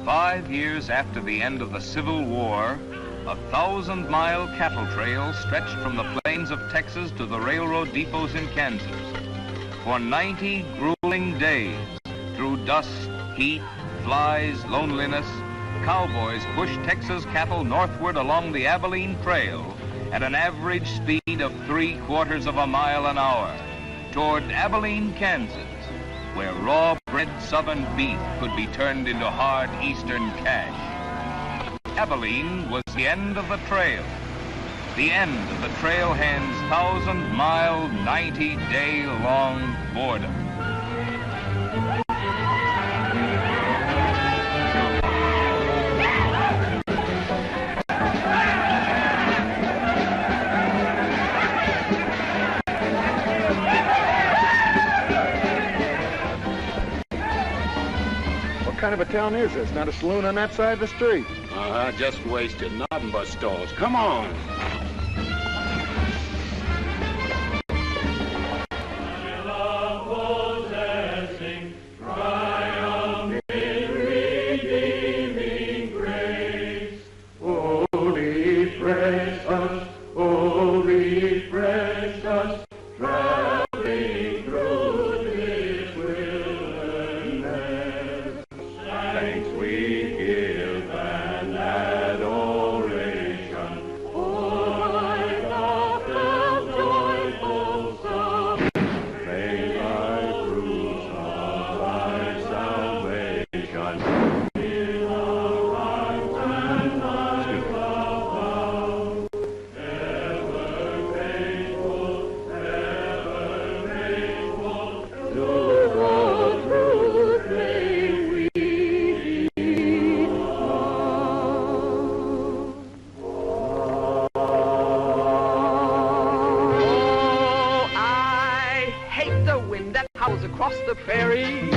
5 years after the end of the Civil War, a 1,000-mile cattle trail stretched from the plains of Texas to the railroad depots in Kansas. For 90 grueling days, through dust, heat, flies, loneliness, cowboys pushed Texas cattle northward along the Abilene Trail at an average speed of 3/4 of a mile an hour toward Abilene, Kansas, where raw-bred southern beef could be turned into hard eastern cash. Abilene was the end of the trail, the end of the trailhand's 1,000-mile, 90-day-long boredom. What kind of a town is this? Not a saloon on that side of the street. Just wasted. Nothing but stalls. Come on. Across the prairie,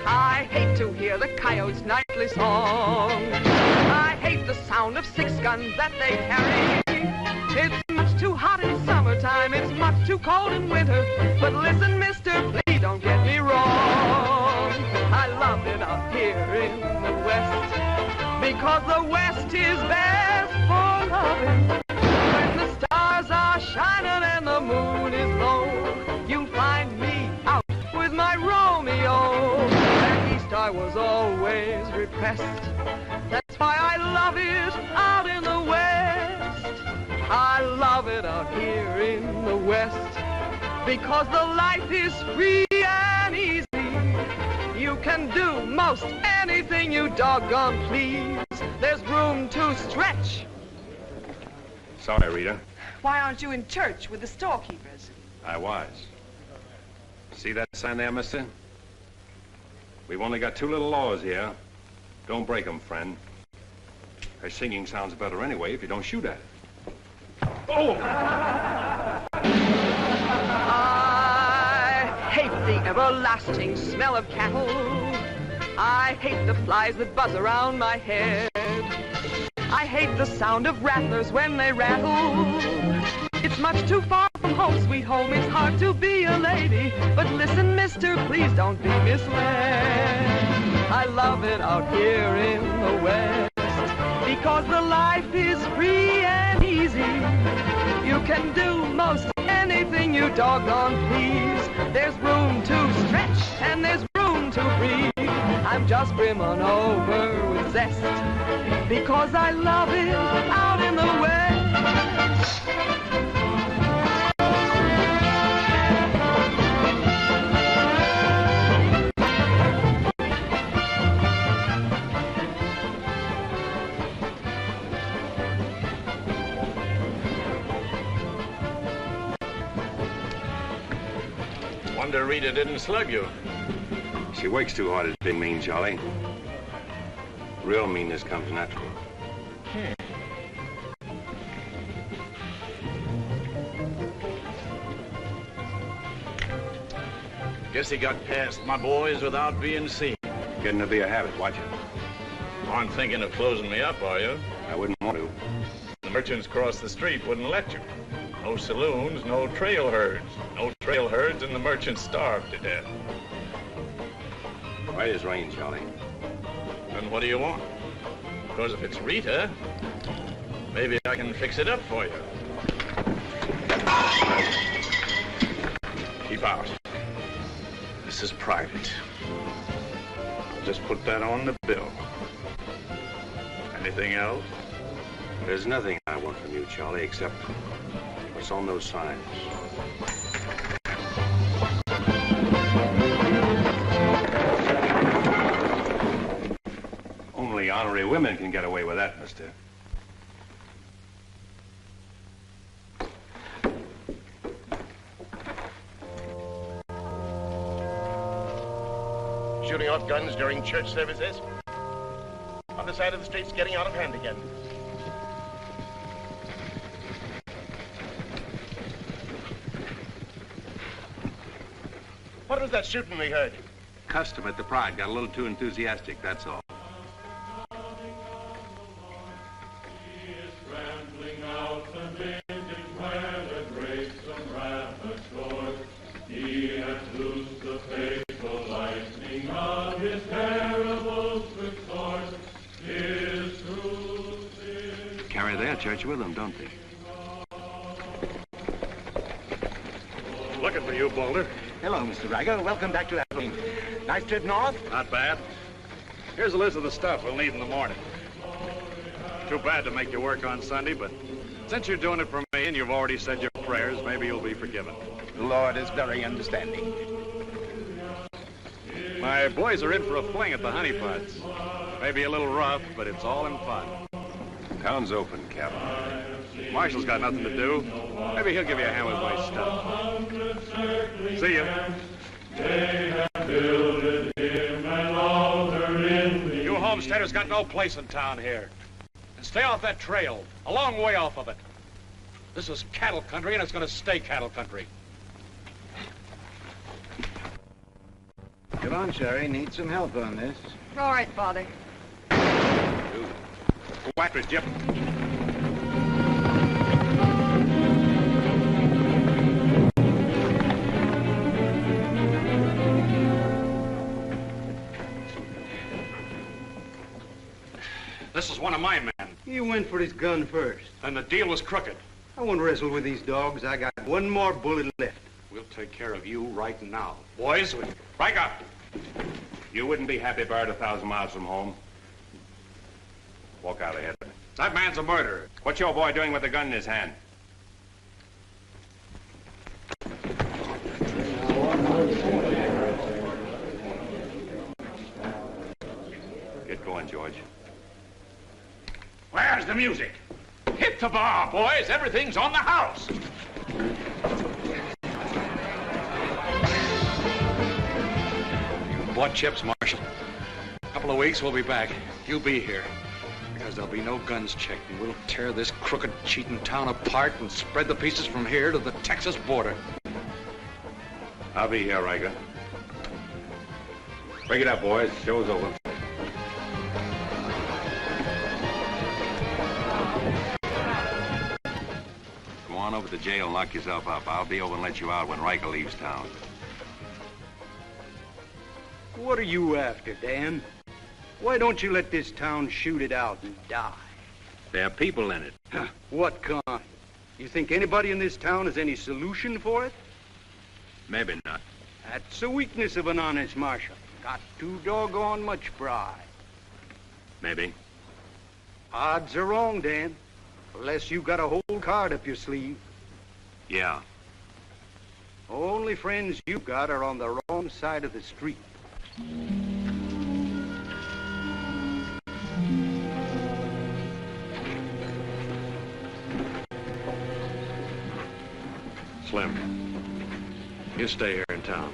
I hate to hear the coyotes' nightly song. I hate the sound of 6 guns that they carry. It's much too hot in summertime, it's much too cold in winter. But listen, mister, please don't get me wrong. I love it out here in the West, because the West is best for loving. When the stars are shining and the moon is low, you'll find me out with my Romeo. Back east I was always repressed. That's why I love it out in the West. I love it out here in the West, because the life is free and easy. You can do most anything you doggone please. There's room to stretch. Sorry, Rita. Why aren't you in church with the storekeepers? I was. See that sign there, mister? We've only got 2 little laws here. Don't break them, friend. Her singing sounds better anyway if you don't shoot at it. Oh! I hate the everlasting smell of cattle. I hate the flies that buzz around my head. I hate the sound of rattlers when they rattle. It's much too far from home, sweet home. It's hard to be a lady. But listen, mister, please don't be misled. I love it out here in the West, because the life is free and easy. You can do most anything you doggone please. There's room to stretch and there's room to breathe. I'm just brimming over with zest, because I love it out in the West. Wonder Rita didn't slug you. She works too hard at being mean, Charlie. Real meanness comes natural. Guess he got past my boys without being seen. Getting to be a habit, watch it. Aren't thinking of closing me up, are you? I wouldn't want to. The merchants across the street wouldn't let you. No saloons, no trail herds. No trail herds, and the merchants starved to death. Why is rain, Charlie? The Then what do you want? Because if it's Rita, maybe I can fix it up for you. Keep out. This is private. I'll just put that on the bill. Anything else? There's nothing I want from you, Charlie, except what's on those signs. Only honorary women can get away with that, mister. Shooting off guns during church services? On the side of the street's getting out of hand again. What was that shooting we heard? Custom at the Pride got a little too enthusiastic, that's all. Carry their church with them, don't they? Looking for you, Boulder. Hello, Mr. Riker. Welcome back to Abilene. Nice trip north? Not bad. Here's a list of the stuff we'll need in the morning. Too bad to make you work on Sunday, but since you're doing it for me and you've already said your prayers, maybe you'll be forgiven. The Lord is very understanding. My boys are in for a fling at the honeypots. Maybe a little rough, but it's all in fun. Town's open, Captain. Marshal's got nothing to do. Maybe he'll give you a hand with my stuff. See ya. You homesteaders got no place in town here. And stay off that trail, a long way off of it. This is cattle country, and it's going to stay cattle country. Come on, Sherry. Need some help on this. All right, Father. Go after it, Jip. This is one of my men. He went for his gun first. And the deal was crooked. I won't wrestle with these dogs. I got one more bullet left. We'll take care of you right now. Boys, Riker! You wouldn't be happy buried 1,000 miles from home. Walk out ahead of me. That man's a murderer. What's your boy doing with the gun in his hand? Get going, George. Where's the music? Hit the bar, boys. Everything's on the house. You bought chips, Marshal. A couple of weeks, we'll be back. You'll be here. Because there'll be no guns checked, and we'll tear this crooked, cheating town apart and spread the pieces from here to the Texas border. I'll be here, Riker. Break it up, boys. Show's over. Go on over to jail and lock yourself up. I'll be over and let you out when Riker leaves town. What are you after, Dan? Why don't you let this town shoot it out and die? There are people in it. What kind? You think anybody in this town has any solution for it? Maybe not. That's a weakness of an honest marshal. Got too doggone much pride. Maybe. Odds are wrong, Dan. Unless you got a whole card up your sleeve. Yeah. Only friends you got are on the wrong side of the street. Slim, you stay here in town.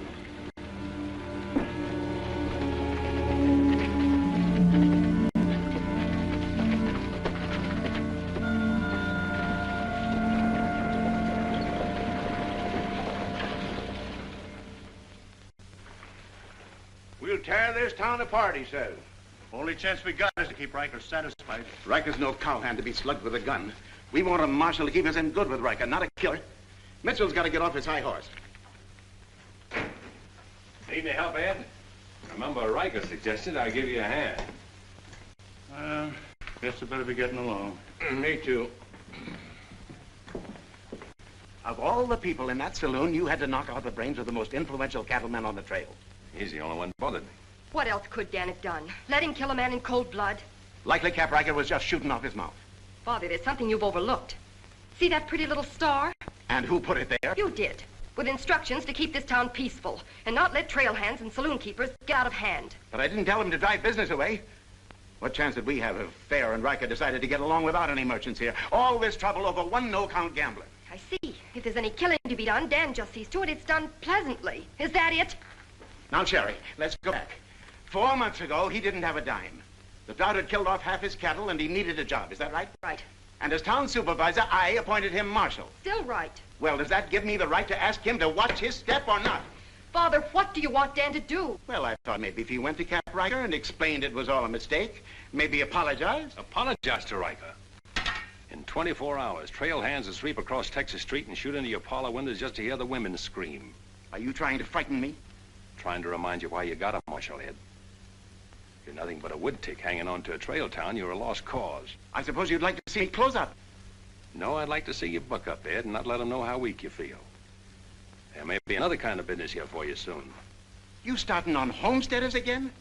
We'll tear this town apart, he says. Only chance we got is to keep Riker satisfied. Riker's no cowhand to be slugged with a gun. We want a marshal to keep us in good with Riker, not a killer. Mitchell's got to get off his high horse. Need any help, Ed? Remember, Riker suggested I give you a hand. Guess I better be getting along. Me too. Of all the people in that saloon, you had to knock out the brains of the most influential cattleman on the trail. He's the only one bothered me. What else could Dan have done? Let him kill a man in cold blood? Likely Cap Riker was just shooting off his mouth. Father, there's something you've overlooked. See that pretty little star? And who put it there? You did. With instructions to keep this town peaceful and not let trail hands and saloon keepers get out of hand. But I didn't tell him to drive business away. What chance did we have if Fair and Riker decided to get along without any merchants here? All this trouble over one no-count gambler. I see. If there's any killing to be done, Dan just sees to it it's done pleasantly. Is that it? Now, Sherry, let's go back. 4 months ago, he didn't have a dime. The drought had killed off half his cattle, and he needed a job. Is that right? Right. And as town supervisor, I appointed him marshal. Still right. Well, does that give me the right to ask him to watch his step or not? Father, what do you want Dan to do? Well, I thought maybe if he went to Cap Riker and explained it was all a mistake, maybe apologized. Apologize to Riker. In 24 hours, trail hands will sweep across Texas Street and shoot into your parlor windows just to hear the women scream. Are you trying to frighten me? Trying to remind you why you got a marshal head. You're nothing but a wood tick hanging on to a trail town. You're a lost cause. I suppose you'd like to see me close up. No, I'd like to see you buck up, Ed, and not let them know how weak you feel. There may be another kind of business here for you soon. You starting on homesteaders again?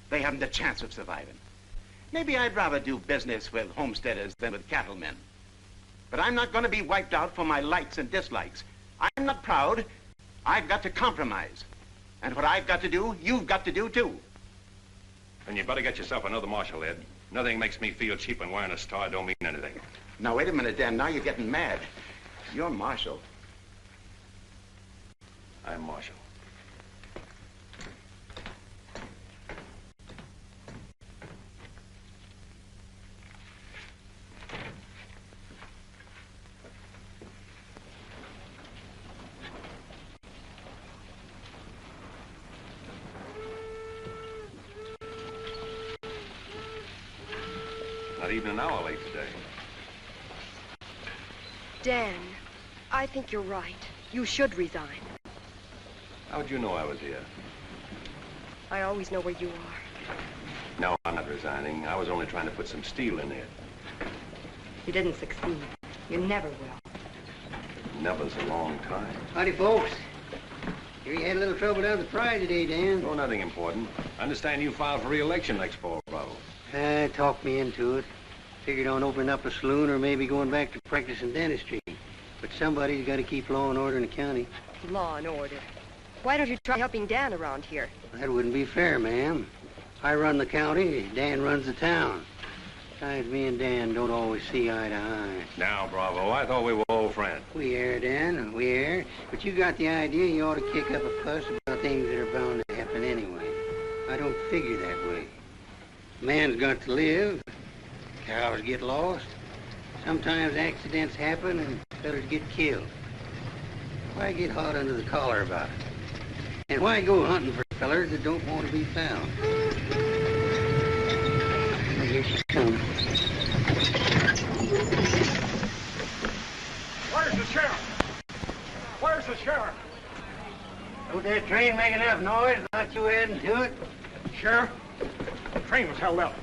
They haven't a chance of surviving. Maybe I'd rather do business with homesteaders than with cattlemen. But I'm not going to be wiped out for my likes and dislikes. I'm not proud. I've got to compromise. And what I've got to do, you've got to do too. And you better get yourself another marshal, Ed. Nothing makes me feel cheap and wearing a star don't mean anything. Now, wait a minute, Dan. Now you're getting mad. You're marshal. I'm marshal. Not even an hour late today. Dan, I think you're right. You should resign. How'd you know I was here? I always know where you are. No, I'm not resigning. I was only trying to put some steel in it. You didn't succeed. You never will. Never's a long time. Howdy, folks. Here you had a little trouble down at the prize today, Dan. Oh, nothing important. I understand you filed for re-election next fall, Bravo. Talked me into it. Figured on opening up a saloon or maybe going back to practicing dentistry. But somebody's got to keep law and order in the county. Law and order. Why don't you try helping Dan around here? That wouldn't be fair, ma'am. I run the county, Dan runs the town. Besides, me and Dan don't always see eye to eye. Now, Bravo, I thought we were old friends. We are, Dan, we are. But you got the idea you ought to kick up a fuss about things that are bound to happen anyway. I don't figure that way. Man's got to live. Cows get lost. Sometimes accidents happen and fellas get killed. Why get hot under the collar about it? And why go hunting for fellers that don't want to be found? Here she comes. Where's the sheriff? Where's the sheriff? Don't that train make enough noise without you adding to it? Sheriff, the train was held up.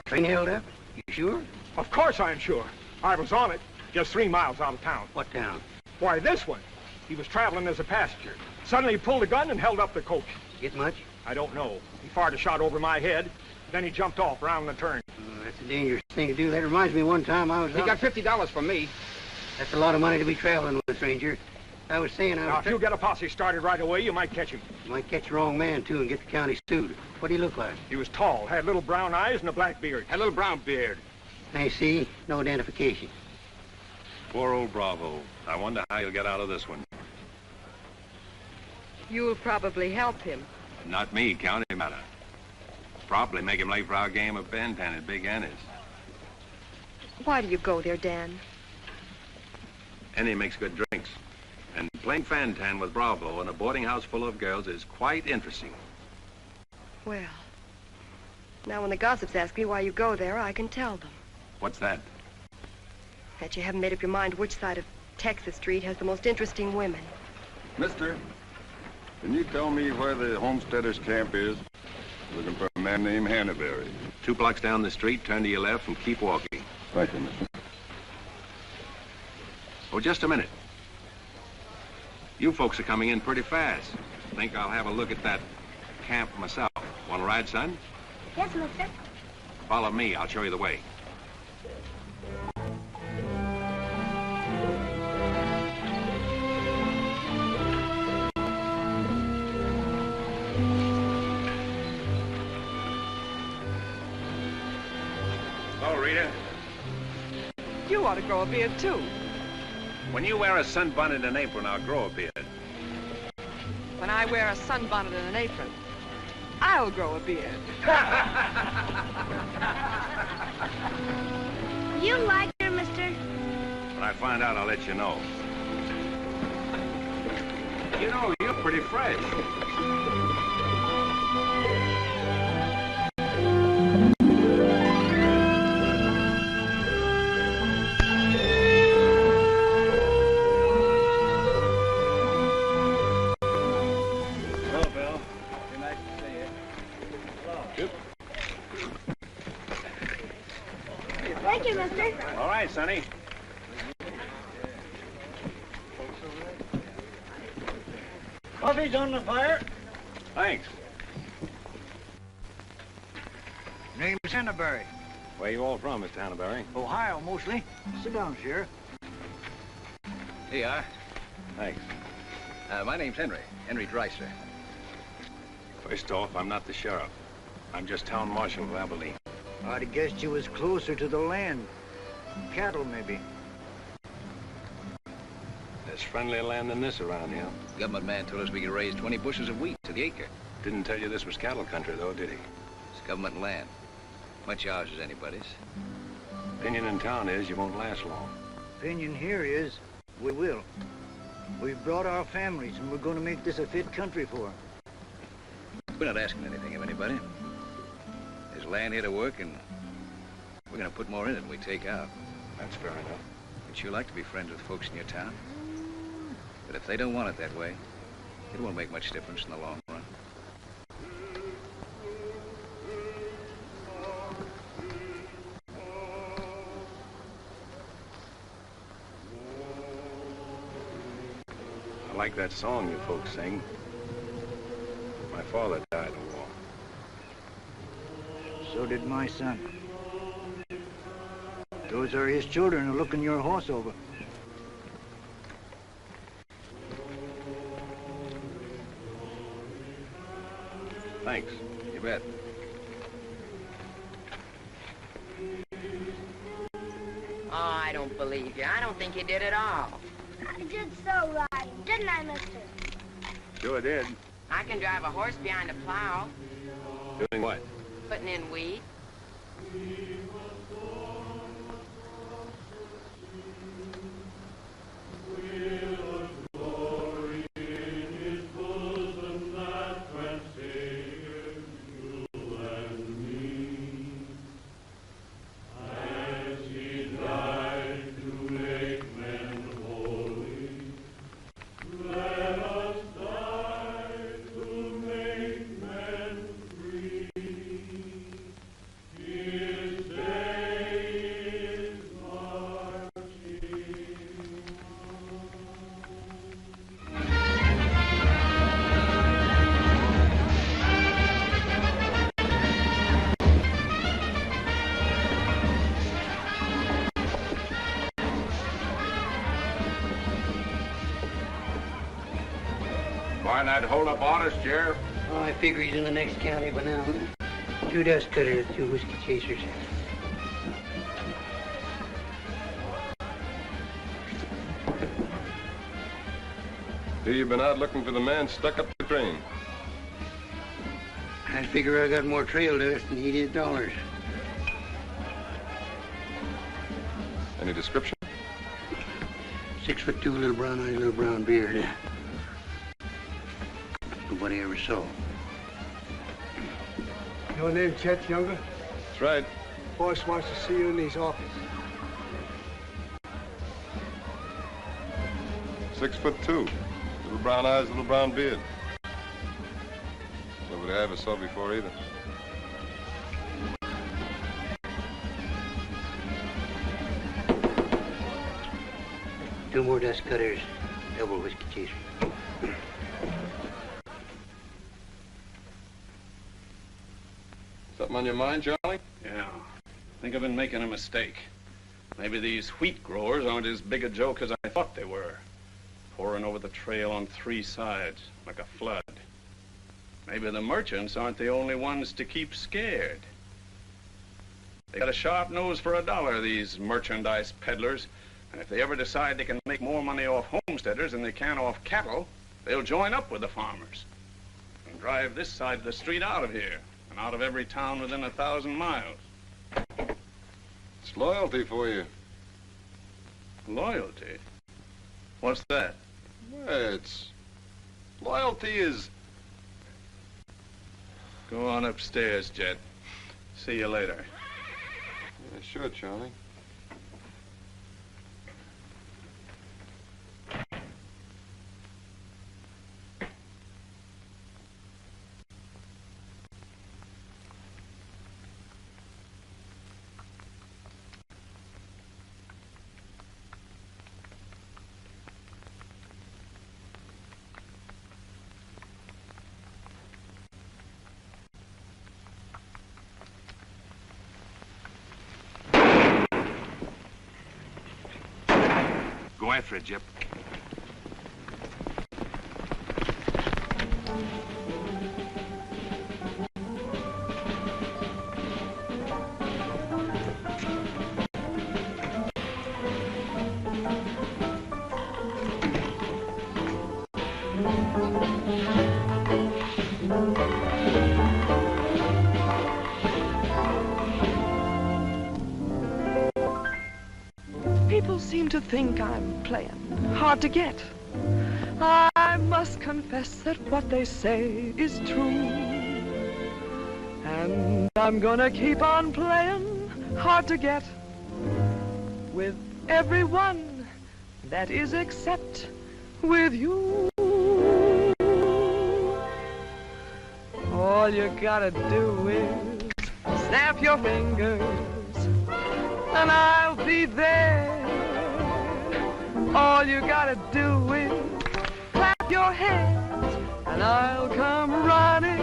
Train held up? You sure? Of course I'm sure. I was on it, just 3 miles out of town. What town? Why, this one. He was traveling as a passenger. Suddenly he pulled a gun and held up the coach. Get much? I don't know. He fired a shot over my head, then he jumped off around the turn. That's a dangerous thing to do. That reminds me one time I was He out... got $50 from me. That's a lot of money to be traveling with a stranger. I was saying Now, if you get a posse started right away, you might catch him. You might catch the wrong man, too, and get the county sued. What do he look like? He was tall, had little brown eyes and a black beard. Had a little brown beard. I see. No identification. Poor old Bravo. I wonder how he'll get out of this one. You'll probably help him. Not me, county matter. Probably make him late for our game of Bantan at Big Annie's. Why do you go there, Dan? Annie makes good drinks. And playing Fantan with Bravo in a boarding house full of girls is quite interesting. Well, now when the gossips ask me why you go there, I can tell them. What's that? That you haven't made up your mind which side of Texas Street has the most interesting women. Mister, can you tell me where the Homesteaders camp is? Looking for a man named Hannaberry. 2 blocks down the street, turn to your left, and keep walking. Right then, mister. Oh, just a minute. You folks are coming in pretty fast. Think I'll have a look at that camp myself. Want to ride, son? Yes, mister. Follow me. I'll show you the way. Oh, Rita. You ought to grow a beard, too. When you wear a sunbonnet and an apron, I'll grow a beard. When I wear a sunbonnet and an apron, I'll grow a beard. You like her, mister? When I find out, I'll let you know. You know, you're pretty fresh. Thank you, mister. All right, Sonny. Coffee's on the fire. Thanks. Name's Hannaberry. Where you all from, Mr. Hannaberry? Ohio, mostly. Sit down, Sheriff. Here you are. Thanks. My name's Henry Dreiser. First off, I'm not the sheriff. I'm just town marshal of Abilene. I'd have guessed you was closer to the land. Cattle, maybe. There's friendlier land than this around here. Government man told us we could raise 20 bushels of wheat to the acre. Didn't tell you this was cattle country, though, did he? It's government land. Much ours as anybody's. Opinion in town is you won't last long. Opinion here is, we will. We've brought our families, and we're going to make this a fit country for 'em. We're not asking anything of anybody. There's land here to work, and we're going to put more in it than we take out. That's fair enough. We'd sure like to be friends with folks in your town. But if they don't want it that way, it won't make much difference in the long run. I like that song you folks sing. My father died in the war. So did my son. Those are his children who are looking your horse over. Thanks. You bet. Oh, I don't believe you. I don't think you did at all. I did so right, didn't I, mister? Sure did. I can drive a horse behind a plow, Doing what? putting in wheat. Why not hold up orders, Sheriff? Oh, I figure he's in the next county by now. 2 dust cutters, 2 whiskey chasers. You've been out looking for the man stuck up the train. I figure I got more trail dust than he did dollars. Any description? 6'2", little brown eyes, little brown beard. Nobody ever saw. Your name, Chet Younger? That's right. Boss wants to see you in his office. 6'2", little brown eyes, little brown beard. Nobody I ever saw before either. 2 more dust cutters, double whiskey chaser. Something on your mind, Charlie? Yeah. I think I've been making a mistake. Maybe these wheat growers aren't as big a joke as I thought they were. Pouring over the trail on 3 sides, like a flood. Maybe the merchants aren't the only ones to keep scared. They got a sharp nose for $1, these merchandise peddlers. And if they ever decide they can make more money off homesteaders than they can off cattle, they'll join up with the farmers and drive this side of the street out of here and out of every town within 1,000 miles. It's loyalty for you. Loyalty? What's that? Well, it's... Loyalty is... Go on upstairs, Jed. See you later. Yeah, sure, Charlie. Go after it, Jip. People seem to think I'm playing hard to get. I must confess that what they say is true. And I'm gonna keep on playing hard to get with everyone, that is except with you. All you gotta do is snap your fingers and I'll be there. All you gotta do is clap your hands and I'll come running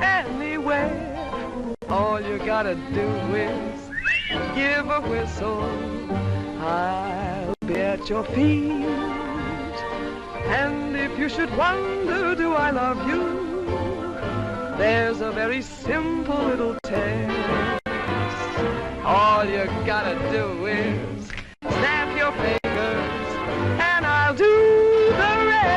anywhere. All you gotta do is give a whistle, I'll be at your feet. And if you should wonder, do I love you? There's a very simple little test. All you gotta do is snap your fingers and I'll do the rest.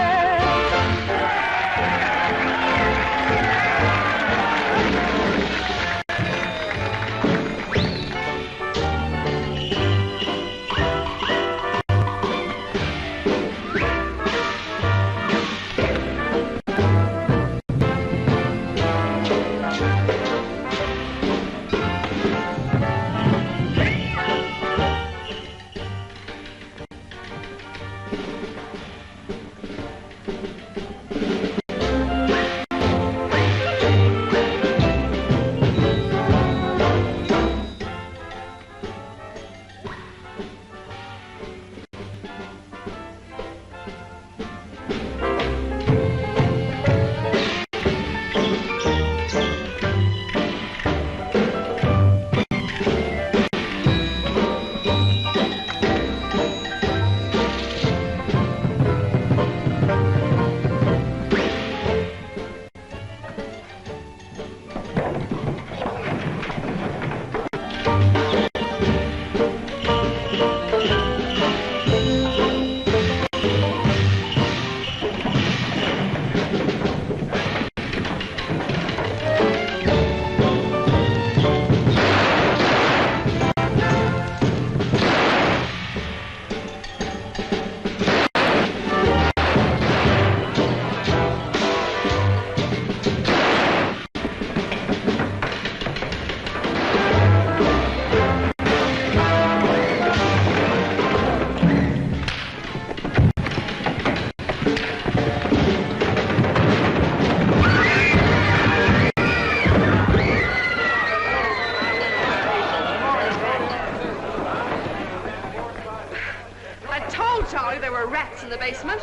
rats in the basement.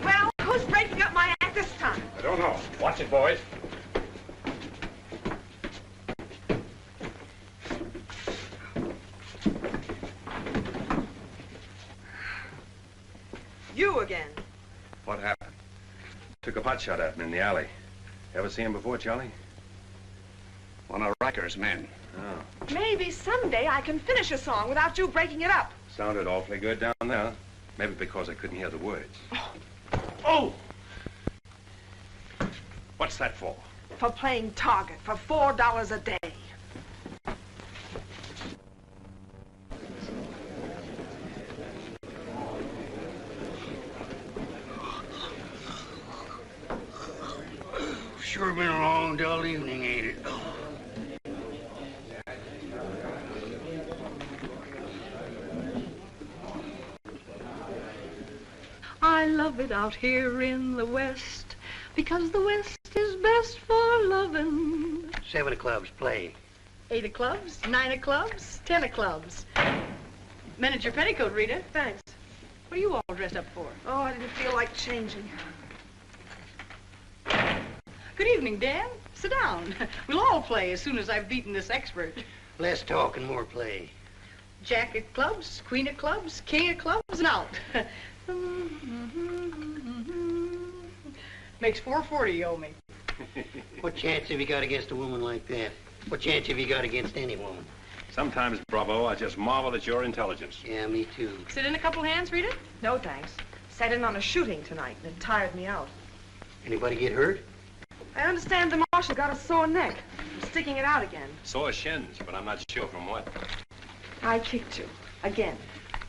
Well, who's breaking up my act this time? I don't know. Watch it, boys. You again. What happened? Took a pot shot at him in the alley. Ever see him before, Charlie? One of Riker's men. Oh. Maybe someday I can finish a song without you breaking it up. Sounded awfully good down there. Maybe because I couldn't hear the words. Oh! What's that for? For playing target for $4 a day. Sure been a long, dull evening, ain't it? I love it out here in the West, because the West is best for loving. 7 of clubs, play. 8 of clubs, 9 of clubs, 10 of clubs. Mended your petticoat, Rita. Thanks. What are you all dressed up for? Oh, I didn't feel like changing. Good evening, Dan. Sit down. We'll all play as soon as I've beaten this expert. Less talk and more play. Jack of clubs, queen of clubs, king of clubs, and out. Makes $4.40 you owe me. What chance have you got against a woman like that? What chance have you got against any woman? Sometimes, Bravo, I just marvel at your intelligence. Yeah, me too. Sit in a couple hands, Rita? No, thanks. Sat in on a shooting tonight, and it tired me out. Anybody get hurt? I understand the marshal got a sore neck. I'm sticking it out again. Sore shins, but I'm not sure from what. I kicked you. Again.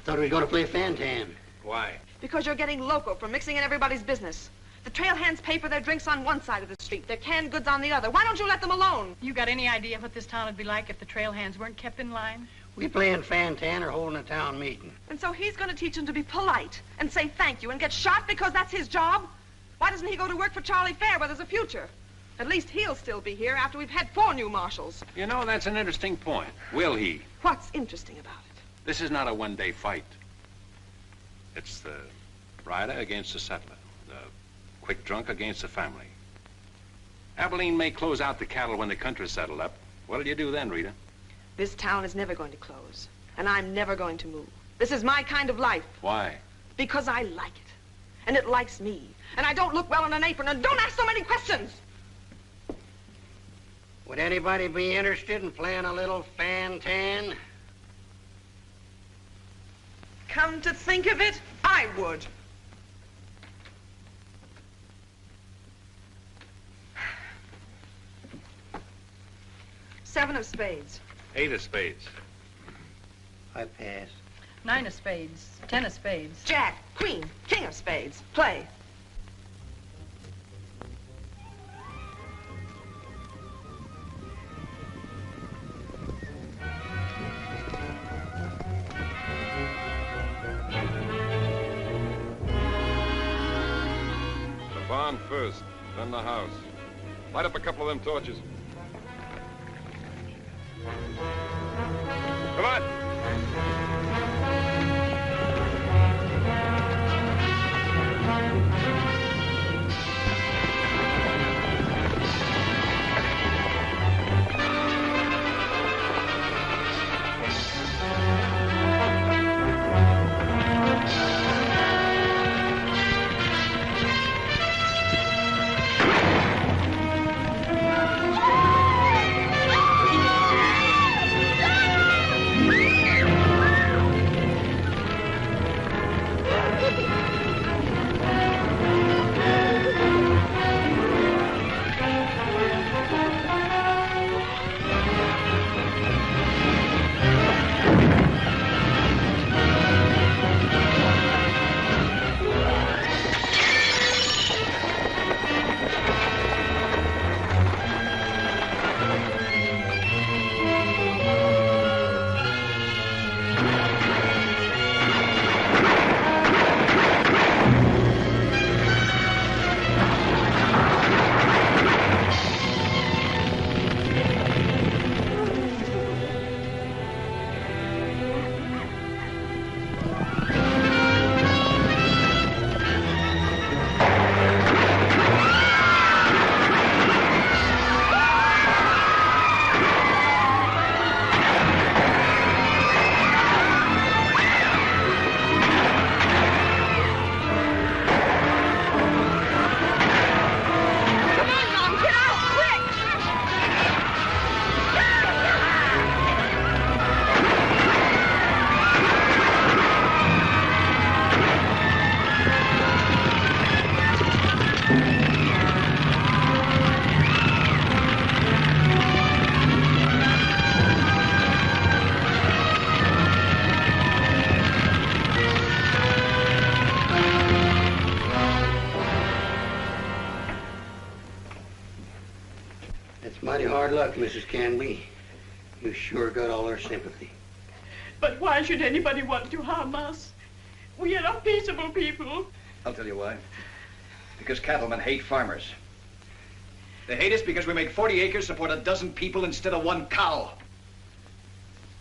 Thought we were going to play Fantan. Why? Because you're getting loco for mixing in everybody's business. The trail hands pay for their drinks on one side of the street, their canned goods on the other. Why don't you let them alone? You got any idea what this town would be like if the trail hands weren't kept in line? We playing Fantan or holding a town meeting. And so he's going to teach them to be polite and say thank you and get shot because that's his job? Why doesn't he go to work for Charlie Fair where there's a future? At least he'll still be here after we've had 4 new marshals. You know, that's an interesting point. Will he? What's interesting about it? This is not a one-day fight. It's the rider against the settler, the quick drunk against the family. Abilene may close out the cattle when the country's settled up. What'll you do then, Rita? This town is never going to close, and I'm never going to move. This is my kind of life. Why? Because I like it, and it likes me, and I don't look well in an apron, and don't ask so many questions. Would anybody be interested in playing a little Fantan? Come to think of it, I would. Seven of spades. 8 of spades. I pass. 9 of spades, 10 of spades. Jack, queen, king of spades. Play. The barn first, then the house. Light up a couple of them torches. Come on. That's mighty hard luck, Mrs. Canby. You sure got all our sympathy. But why should anybody want to harm us? We are peaceable people. I'll tell you why. Because cattlemen hate farmers. They hate us because we make 40 acres support a dozen people instead of one cow.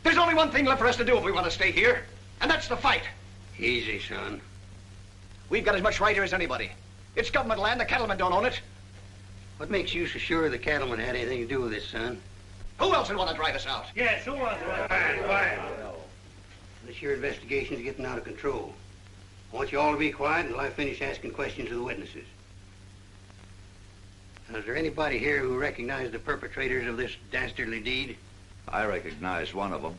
There's only one thing left for us to do if we want to stay here, and that's to fight. Easy, son. We've got as much right here as anybody. It's government land. The cattlemen don't own it. What makes you so sure the cattlemen had anything to do with this, son? Who else would want to drive us out? Yes, who wants to? Quiet. This your investigation's getting out of control. I want you all to be quiet until I finish asking questions of the witnesses. Now, is there anybody here who recognized the perpetrators of this dastardly deed? I recognize one of them.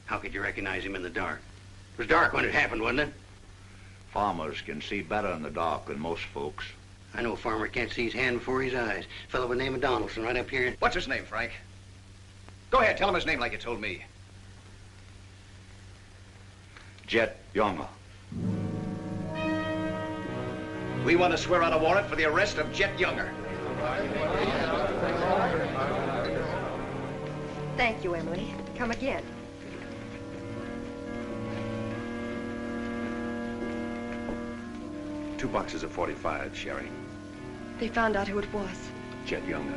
How could you recognize him in the dark? It was dark when it happened, wasn't it? Farmers can see better in the dark than most folks. I know a farmer can't see his hand before his eyes. A fellow by the name of Donaldson right up here. What's his name, Frank? Go ahead, tell him his name like you told me. Jet Younger. We want to swear out a warrant for the arrest of Jet Younger. Thank you, Emily. Come again. Two boxes of 45, Sherry. They found out who it was. Jet Younger.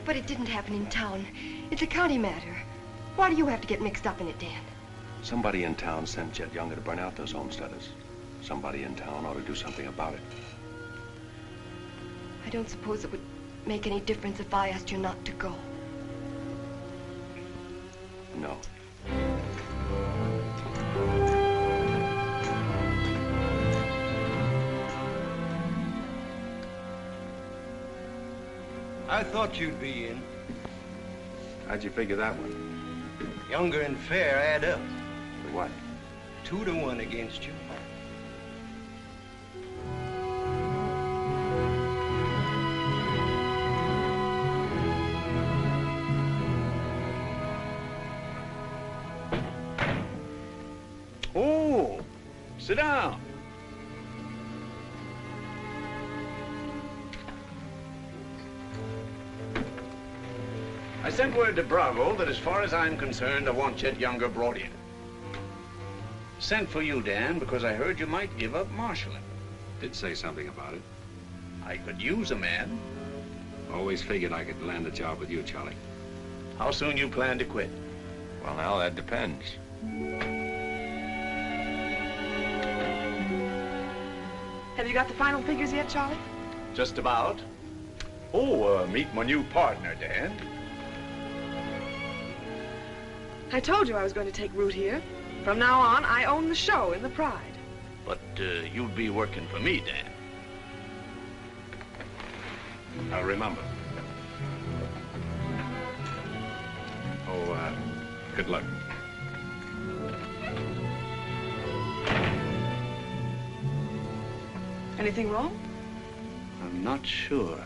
But it didn't happen in town. It's a county matter. Why do you have to get mixed up in it, Dan? Somebody in town sent Jet Younger to burn out those homesteaders. Somebody in town ought to do something about it. I don't suppose it would make any difference if I asked you not to go. No. I thought you'd be in. How'd you figure that one? Younger and Fair add up. For what? 2 to 1 against you. Oh, sit down. I sent word to Bravo that as far as I'm concerned, I want Chet Younger brought in. Sent for you, Dan, because I heard you might give up marshaling. Did say something about it. I could use a man. Always figured I could land a job with you, Charlie. How soon you plan to quit? Well, now, that depends. Have you got the final figures yet, Charlie? Just about. Oh, meet my new partner, Dan. I told you I was going to take root here. From now on, I own the show in the Pride. But you'll be working for me, Dan. I'll remember. Oh, good luck. Anything wrong? I'm not sure.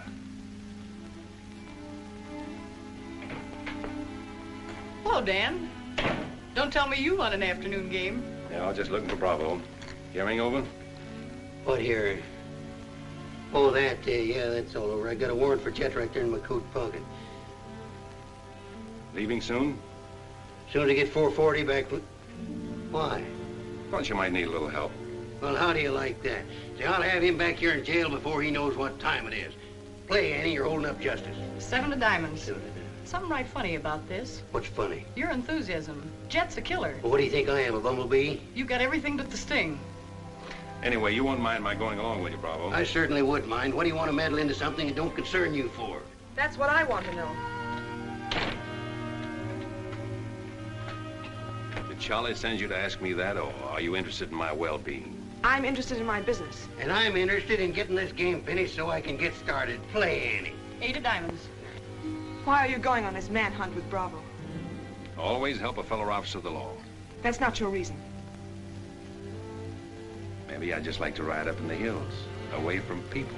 Hello, Dan. Don't tell me you run an afternoon game. Yeah, I was just looking for Bravo. Hearing over? What here? Oh, that, yeah, that's all over. I got a warrant for Chet right there in my coat pocket. Leaving soon? Soon as I get 440 back. Why? Thought you might need a little help. Well, how do you like that? See, I'll have him back here in jail before he knows what time it is. Play, Annie, you're holding up justice. 7 of diamonds. Something right funny about this. What's funny? Your enthusiasm. Jet's a killer. Well, what do you think I am, a bumblebee? You got everything but the sting. Anyway, you won't mind my going along with you, Bravo. I certainly would mind. What do you want to meddle into something that don't concern you for? That's what I want to know. Did Charlie send you to ask me that, or are you interested in my well-being? I'm interested in my business. And I'm interested in getting this game finished so I can get started. Play, Annie. 8 of diamonds. Why are you going on this manhunt with Bravo? Always help a fellow officer of the law. That's not your reason. Maybe I'd just like to ride up in the hills, away from people.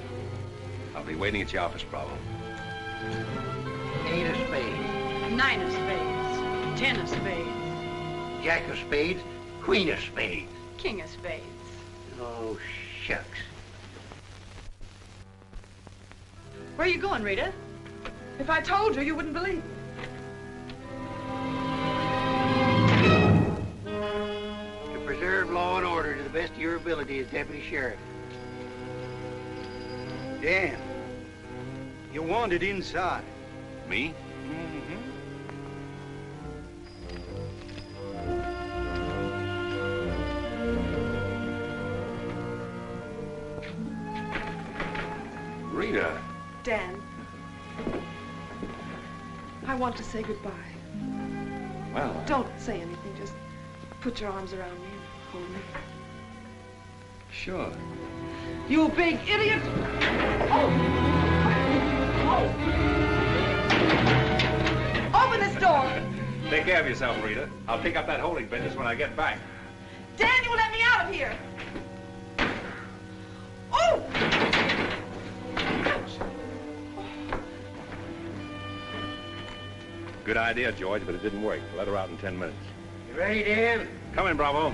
I'll be waiting at your office, Bravo. 8 of spades. 9 of spades. 10 of spades. Jack of spades. Queen of spades. king of spades. Oh, shucks. Where are you going, Rita? If I told you, you wouldn't believe me. To preserve law and order to the best of your ability as deputy sheriff. Dan, you're wanted inside. Me? Rita. Dan, I want to say goodbye. Well, Don't say anything. Just put your arms around me and hold me. sure. You big idiot! Oh! Open this door! Take care of yourself, Rita. I'll pick up that holding business when I get back. Dan, you let me out of here! Oh! Good idea, George, but it didn't work. Let her out in 10 minutes. You ready, Dan? Come in, Bravo.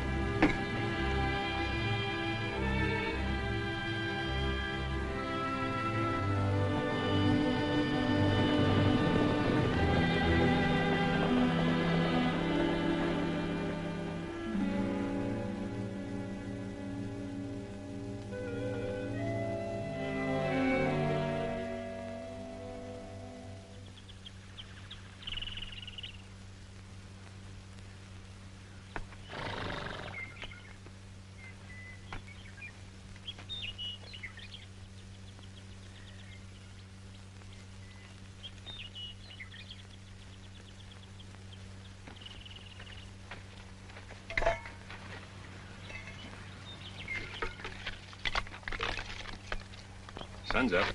Sun's up.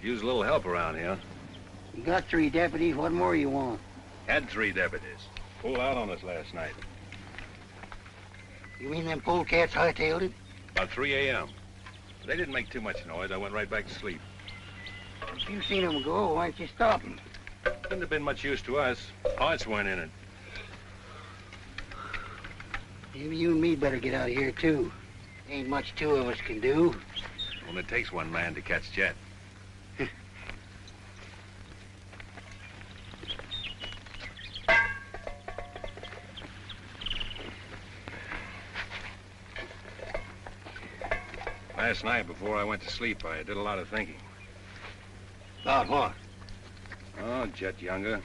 Use a little help around here. You got 3 deputies. What more you want? Had 3 deputies. Pulled out on us last night. You mean them polecats hightailed it? About 3 a.m. They didn't make too much noise. I went right back to sleep. If you seen them go, why don't you stop them? Couldn't have been much use to us. Hearts weren't in it. Maybe you and me better get out of here, too. Ain't much 2 of us can do. Only takes 1 man to catch Jet. Last night, before I went to sleep, I did a lot of thinking. About what? Oh, Jet Younger.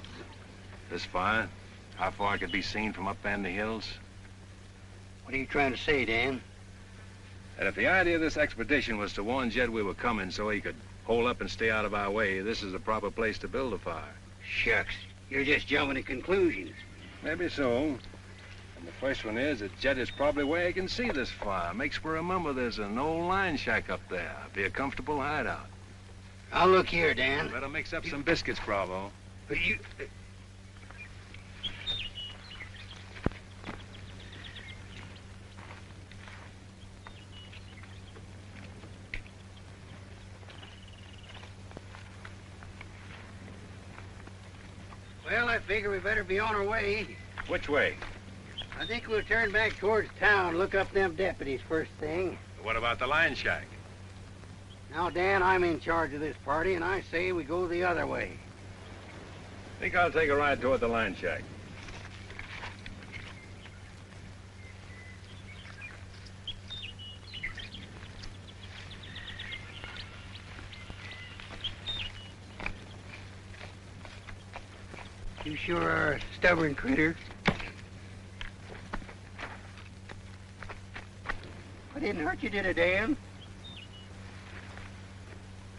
This fire. How far it could be seen from up in the hills. What are you trying to say, Dan? And if the idea of this expedition was to warn Jed we were coming so he could hole up and stay out of our way, this is the proper place to build a fire. Shucks. You're just jumping to conclusions. Maybe so. And the first one is that Jed is probably where he can see this fire. Makes for remember there's an old line shack up there. Be a comfortable hideout. Now look here, Dan. Better mix up some biscuits, Bravo. But you... Well, I figure we better be on our way. Which way? I think we'll turn back towards town, look up them deputies first thing. What about the line shack? Now, Dan, I'm in charge of this party, and I say we go the other way. Think I'll take a ride toward the line shack. You sure are a stubborn critter. I didn't hurt you, did I, Dan?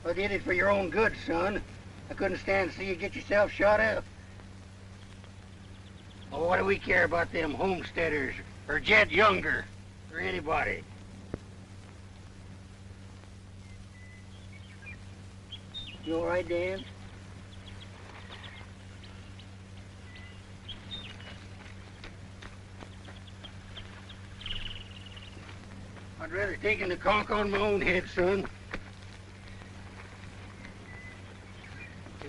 I did it for your own good, son. I couldn't stand to see you get yourself shot up. Oh, what do we care about them homesteaders or Jed Younger or anybody? You all right, Dan? I'd rather take the conk on my own head, son.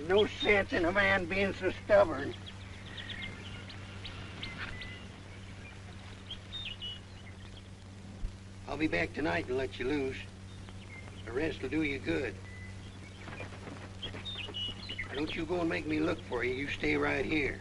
No sense in a man being so stubborn. I'll be back tonight and let you loose. The rest will do you good. Don't you go and make me look for you. You stay right here.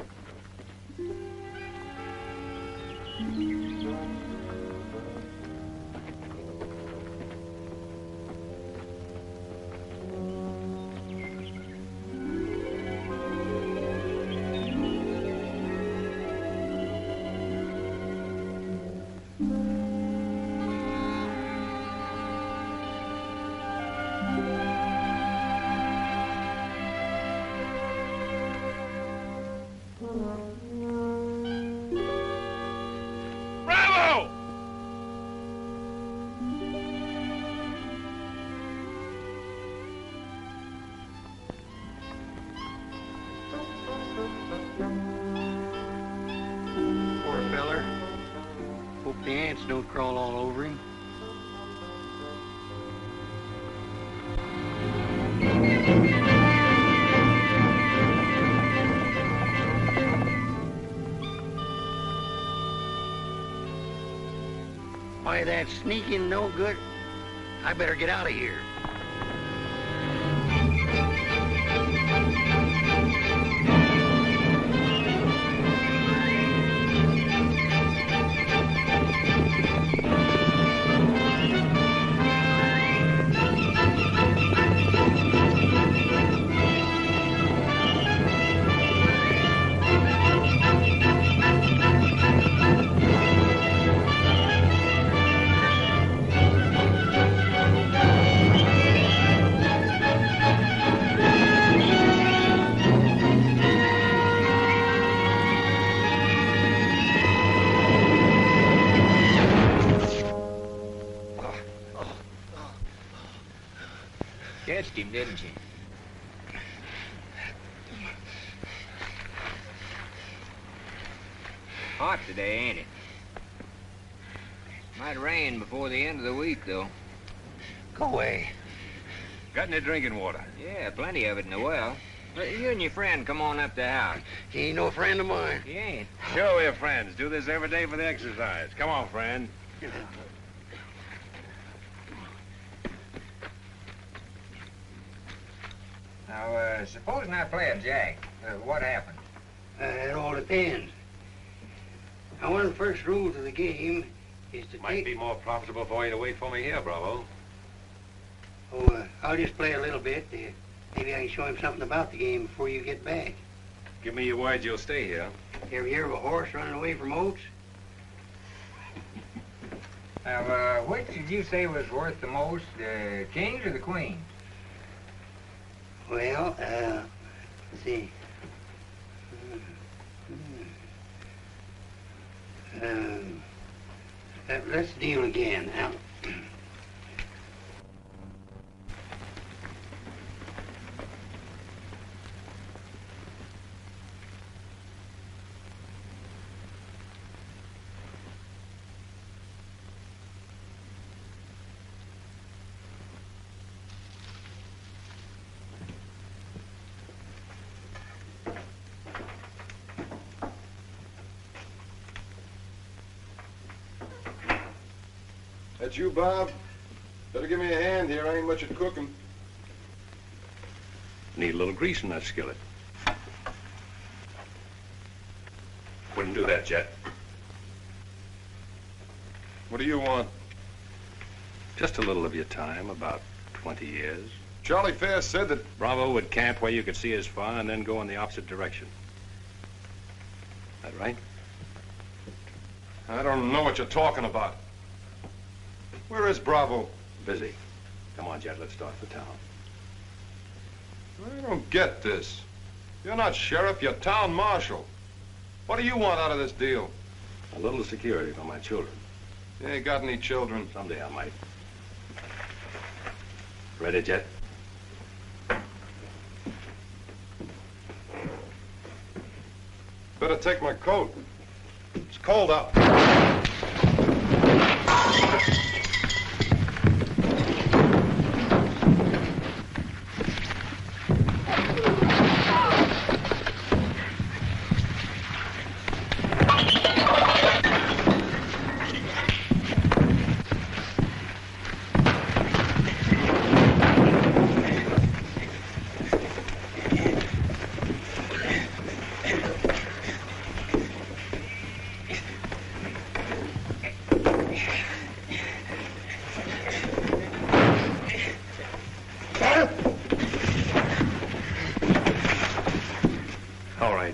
The ants don't crawl all over him. Why, that sneaking no good. I better get out of here. Catched him, didn't you? Hot today, ain't it? Might rain before the end of the week, though. Go away. Got any drinking water? Yeah, plenty of it in the well. You and your friend come on up to the house. He ain't no friend of mine. He ain't. Sure, we're friends. Do this every day for the exercise. Come on, friend. Now, supposing I play a jack, what happened? It all depends. Now, one of the first rules of the game is to Might be more profitable for you to wait for me here, Bravo. I'll just play a little bit. Maybe I can show him something about the game before you get back. Give me your word you'll stay here. You ever hear of a horse running away from oats? Now, which did you say was worth the most, the kings or the queens? Well, let's see. Let's deal again. Now, That's you, Bob? Better give me a hand here. I ain't much at cooking. Need a little grease in that skillet. Wouldn't do that, Jet. What do you want? Just a little of your time, about 20 years. Charlie Fair said that... Bravo would camp where you could see as far and then go in the opposite direction. That right? I don't know what you're talking about. Where is Bravo? Busy. Come on, Jet, let's start for town. I don't get this. You're not sheriff, you're town marshal. What do you want out of this deal? A little security for my children. You ain't got any children. Someday I might. Ready, Jet? Better take my coat. It's cold out.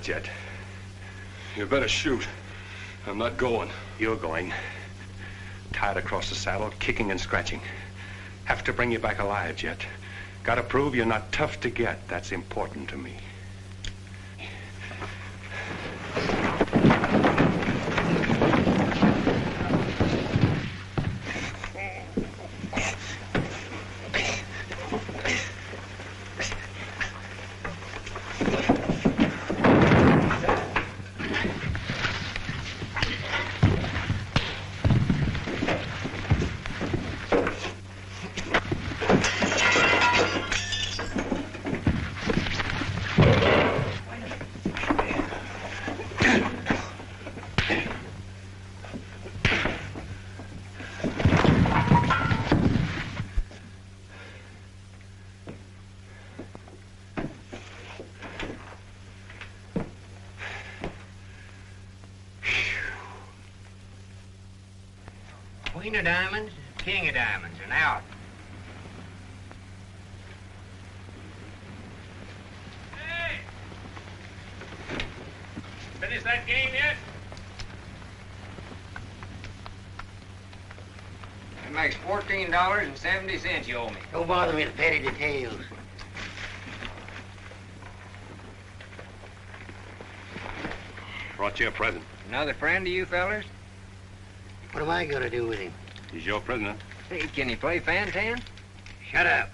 not yet. You better shoot. I'm not going. You're going. Tied across the saddle, kicking and scratching. Have to bring you back alive, Jet. Gotta prove you're not tough to get. That's important to me. Queen of diamonds, king of diamonds, and out. Hey! Finish that game yet? It makes $14.70 you owe me. Don't bother me with petty details. Brought you a present. Another friend of you fellers? What am I gonna do with him? He's your prisoner. Hey, can he play fan-tan? Shut up.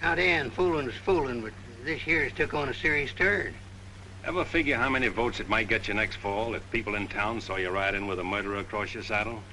Now, Dan, fooling's fooling, but this year's took on a serious turn. Ever figure how many votes it might get you next fall if people in town saw you ride in with a murderer across your saddle?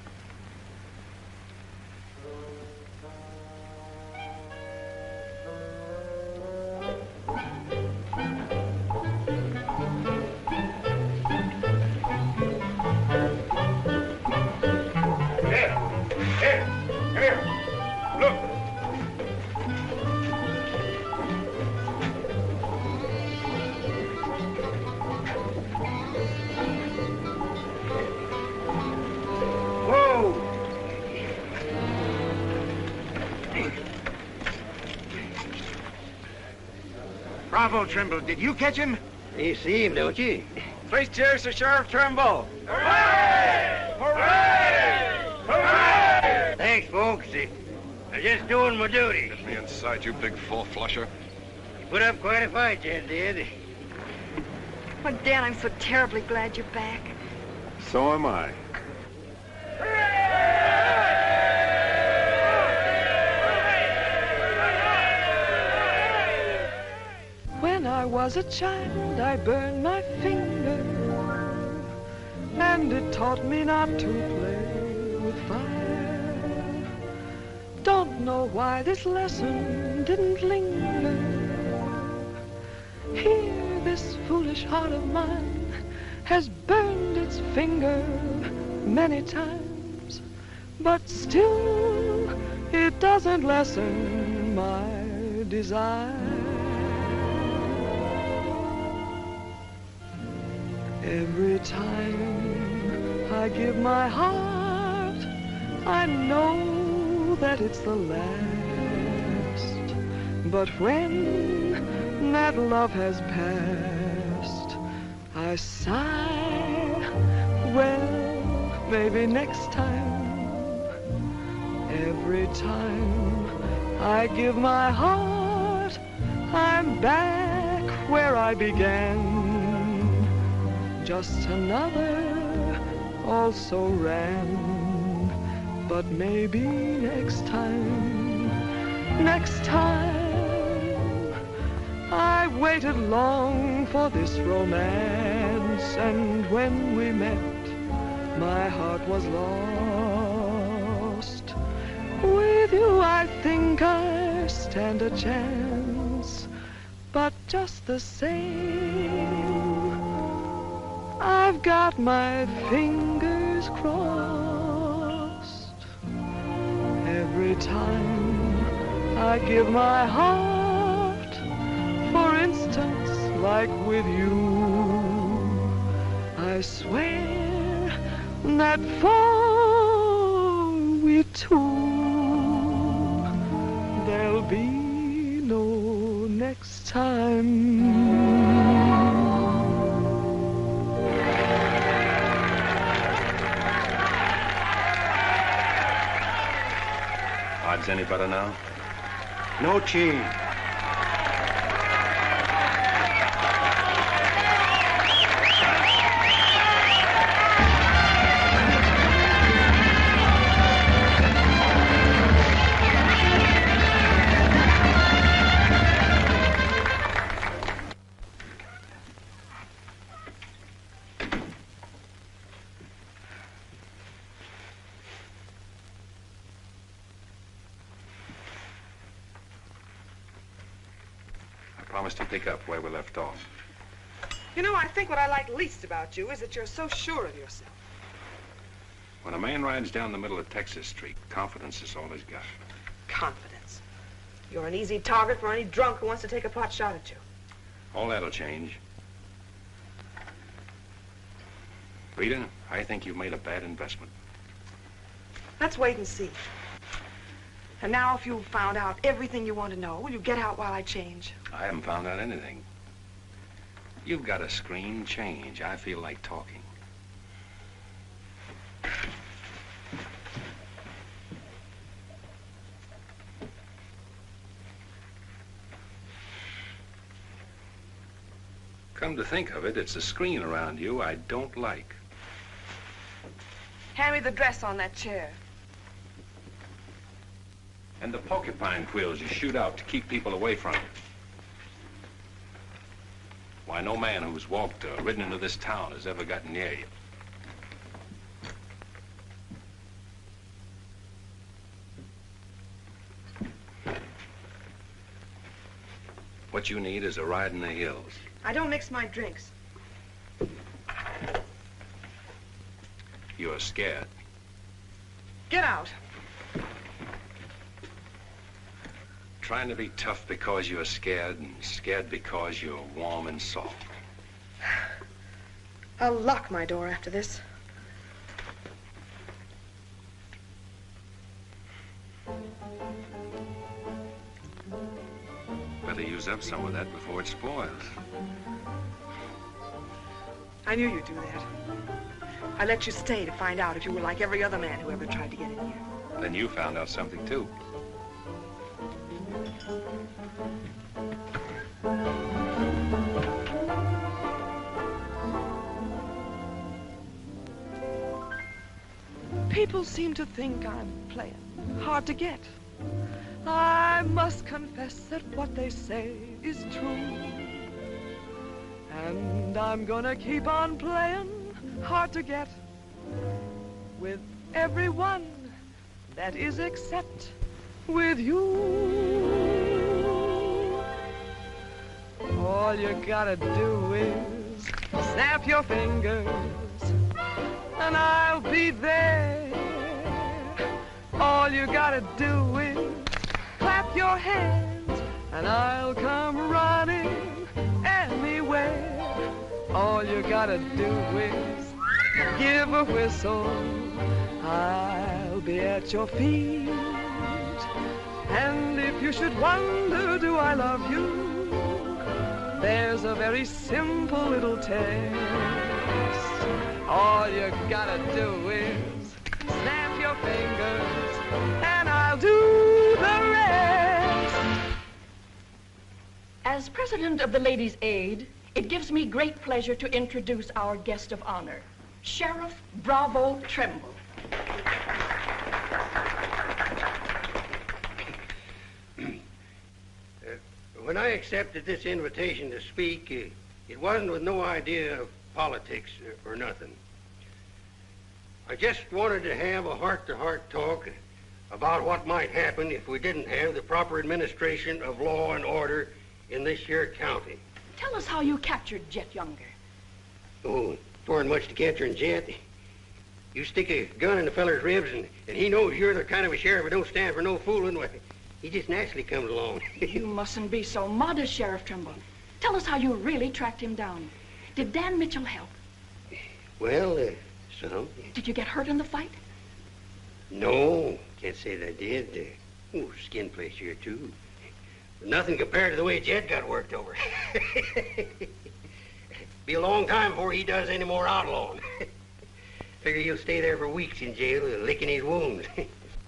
Bravo, Trimble. Did you catch him? You see him, don't you? Please cheers to Sheriff Trimble. Hooray! Hooray! Hooray! Thanks, folks. I'm just doing my duty. Get me inside, you big four-flusher. You put up quite a fight, Jen did. Oh, Dan, I'm so terribly glad you're back. So am I. When I was a child, I burned my finger, and it taught me not to play with fire. Don't know why this lesson didn't linger. Here, this foolish heart of mine has burned its finger many times, but still it doesn't lessen my desire. Every time I give my heart, I know that it's the last. But when that love has passed, I sigh, well, maybe next time. Every time I give my heart, I'm back where I began. Just another also ran, but maybe next time, I waited long for this romance, and when we met, my heart was lost. With you I think I stand a chance, but just the same, I've got my fingers crossed. Every time I give my heart, for instance, like with you, I swear that for we two, there'll be no next time. Roads any better now? No change. Promise to pick up where we left off. You know, I think what I like least about you is that you're so sure of yourself. When a man rides down the middle of Texas Street, confidence is all he's got. Confidence. You're an easy target for any drunk who wants to take a pot shot at you. All that'll change. Rita, I think you've made a bad investment. Let's wait and see. And now, if you've found out everything you want to know, will you get out while I change? I haven't found out anything. You've got a screen change. I feel like talking. Come to think of it, it's the screen around you I don't like. Hand me the dress on that chair. And the porcupine quills you shoot out to keep people away from you. Why, no man who's walked or ridden into this town has ever gotten near you. What you need is a ride in the hills. I don't mix my drinks. You're scared. Get out. Trying to be tough because you're scared, and scared because you're warm and soft. I'll lock my door after this. Better use up some of that before it spoils. I knew you'd do that. I let you stay to find out if you were like every other man who ever tried to get in here. Then you found out something, too. People seem to think I'm playing hard to get. I must confess that what they say is true. And I'm gonna keep on playing hard to get with everyone, that is except with you. All you gotta do is snap your fingers and I'll be there. All you gotta do is clap your hands and I'll come running anywhere. All you gotta do is give a whistle, I'll be at your feet. And if you should wonder, do I love you? There's a very simple little test. All you gotta do is snap your fingers and I'll do the rest. As president of the Ladies' Aid, it gives me great pleasure to introduce our guest of honor, Sheriff Bravo Trimble. When I accepted this invitation to speak, it wasn't with no idea of politics or nothing. I just wanted to have a heart-to-heart talk about what might happen if we didn't have the proper administration of law and order in this here county. Tell us how you captured Jet Younger. Oh, it weren't much to capturing Jet. You stick a gun in the feller's ribs and he knows you're the kind of a sheriff who don't stand for no fooling, well, he just naturally comes along. You mustn't be so modest, Sheriff Trimble. Tell us how you really tracked him down. Did Dan Mitchell help? Well, some. Did you get hurt in the fight? No, can't say that I did. Skin place here, too. Nothing compared to the way Jet got worked over. Be a long time before he does any more outlawing. Figure he'll stay there for weeks in jail, licking his wounds.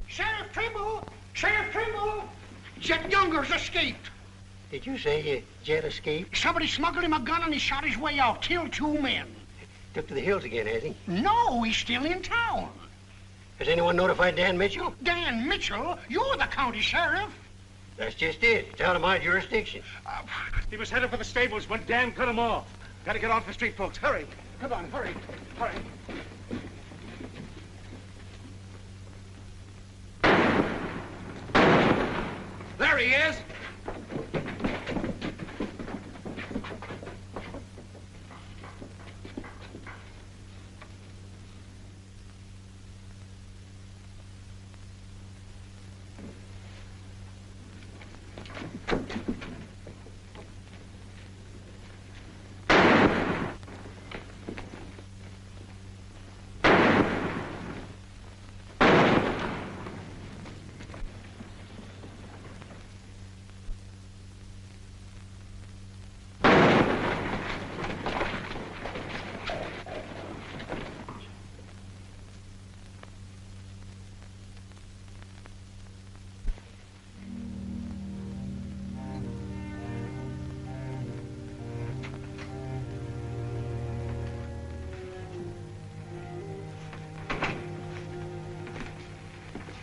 Sheriff Trimble! Sheriff Trimble! Jet Younger's escaped. Did you say Jet escaped? Somebody smuggled him a gun and he shot his way out, killed 2 men. Took to the hills again, has he? No, he's still in town. Has anyone notified Dan Mitchell? Dan Mitchell? You're the county sheriff. That's just it. It's out of my jurisdiction. He was headed for the stables when Dan cut him off. Gotta get off the street, folks. Hurry. Come on, hurry. Hurry. There he is!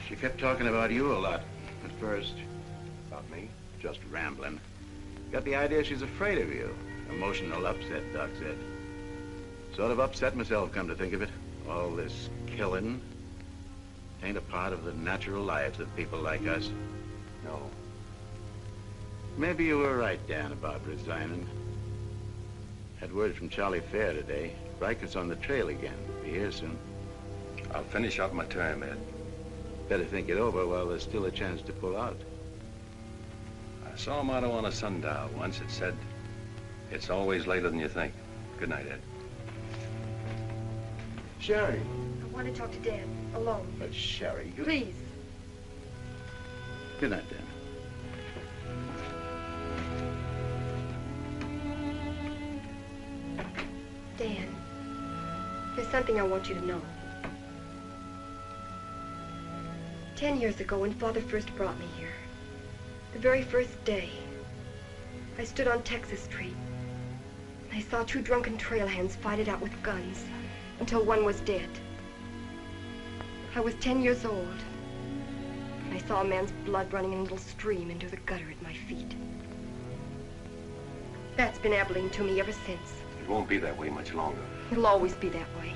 She kept talking about you a lot at first. About me? Just rambling. Got the idea she's afraid of you. Emotional upset, Doc said. Sort of upset myself, come to think of it. All this killing ain't a part of the natural lives of people like us. No. Maybe you were right, Dan, about resigning. Had word from Charlie Fair today. Riker's on the trail again. Be here soon. I'll finish out my term, Ed. Better think it over while there's still a chance to pull out. I saw a motto on a sundial once. It said, "It's always later than you think." Good night, Ed. Sherry. I want to talk to Dad, alone. But Sherry, you... Please. Good night, Dan. Dan, there's something I want you to know. 10 years ago, when Father first brought me here, the very first day, I stood on Texas Street, and I saw 2 drunken trail hands fight it out with guns until one was dead. I was 10 years old, and I saw a man's blood running in a little stream into the gutter at my feet. That's been Abilene to me ever since. It won't be that way much longer. It'll always be that way.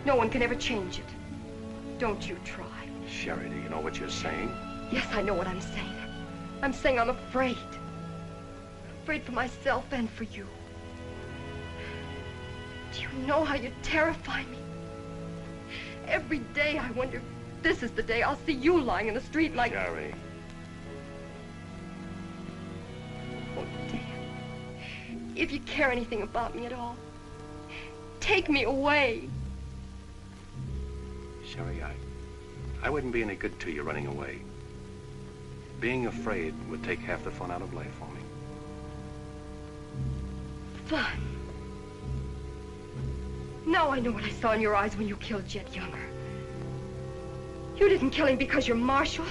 No one can ever change it. Don't you try. Sherry, do you know what you're saying? Yes, I know what I'm saying. I'm saying I'm afraid. Afraid for myself and for you. Do you know how you terrify me? Every day I wonder if this is the day I'll see you lying in the street like... Sherry. Oh, Dan. If you care anything about me at all, take me away. Sherry, I wouldn't be any good to you running away. Being afraid would take half the fun out of life for me. Fun? Now I know what I saw in your eyes when you killed Jet Younger. You didn't kill him because you're marshal.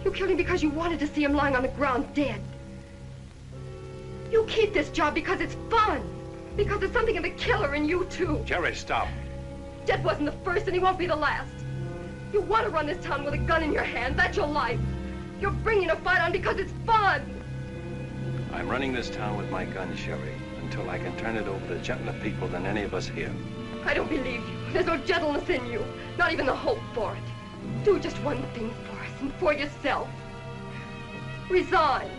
You killed him because you wanted to see him lying on the ground dead. You keep this job because it's fun. Because there's something of the killer in you, too. Jerry, stop. Jet wasn't the first, and he won't be the last. You want to run this town with a gun in your hand. That's your life. You're bringing a fight on because it's fun. I'm running this town with my gun, Sherry, until I can turn it over to gentler people than any of us here. I don't believe you. There's no gentleness in you. Not even the hope for it. Do just one thing for us and for yourself. Resign.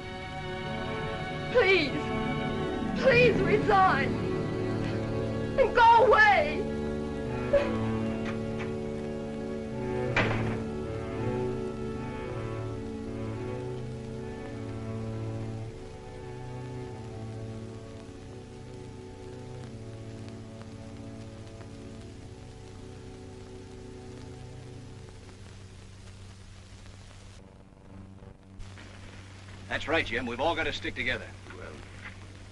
Please. Please resign. And go away. That's right, Jim. We've all got to stick together. Well,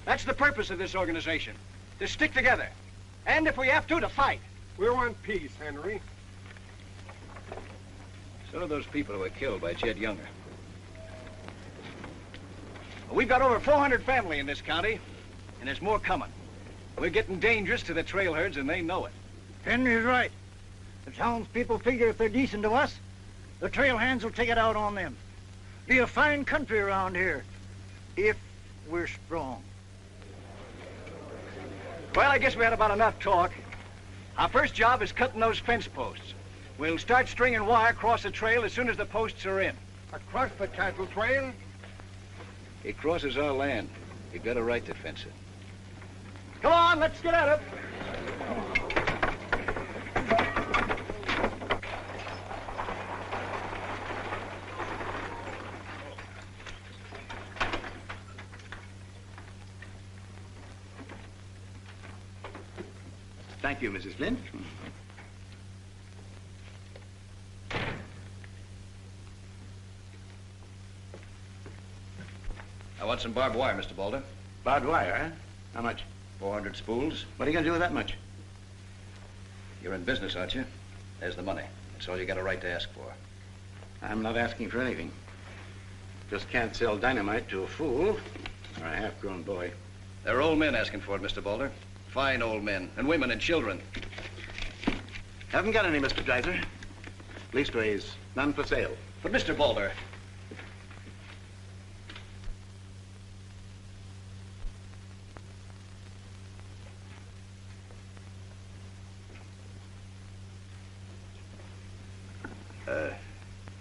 that's the purpose of this organization. To stick together. And if we have to fight. We want peace, Henry. So do those people who were killed by Jed Younger. We've got over 400 family in this county, and there's more coming. We're getting dangerous to the trail herds, and they know it. Henry's right. The townspeople figure if they're decent to us, the trail hands will take it out on them. Be a fine country around here, if we're strong. Well, I guess we had about enough talk. Our first job is cutting those fence posts. We'll start stringing wire across the trail as soon as the posts are in. Across the cattle trail? It crosses our land. You've got a right to fence it. Come on, let's get at it. Thank you, Mrs. Flint. I want some barbed wire, Mr. Boulder. Barbed wire, huh? How much? 400 spools. What are you going to do with that much? You're in business, aren't you? There's the money. That's all you got a right to ask for. I'm not asking for anything. Just can't sell dynamite to a fool or a half-grown boy. There are old men asking for it, Mr. Boulder. Fine old men, and women and children. Haven't got any, Mr. Dreiser. Leastways, none for sale. But, Mr. Boulder...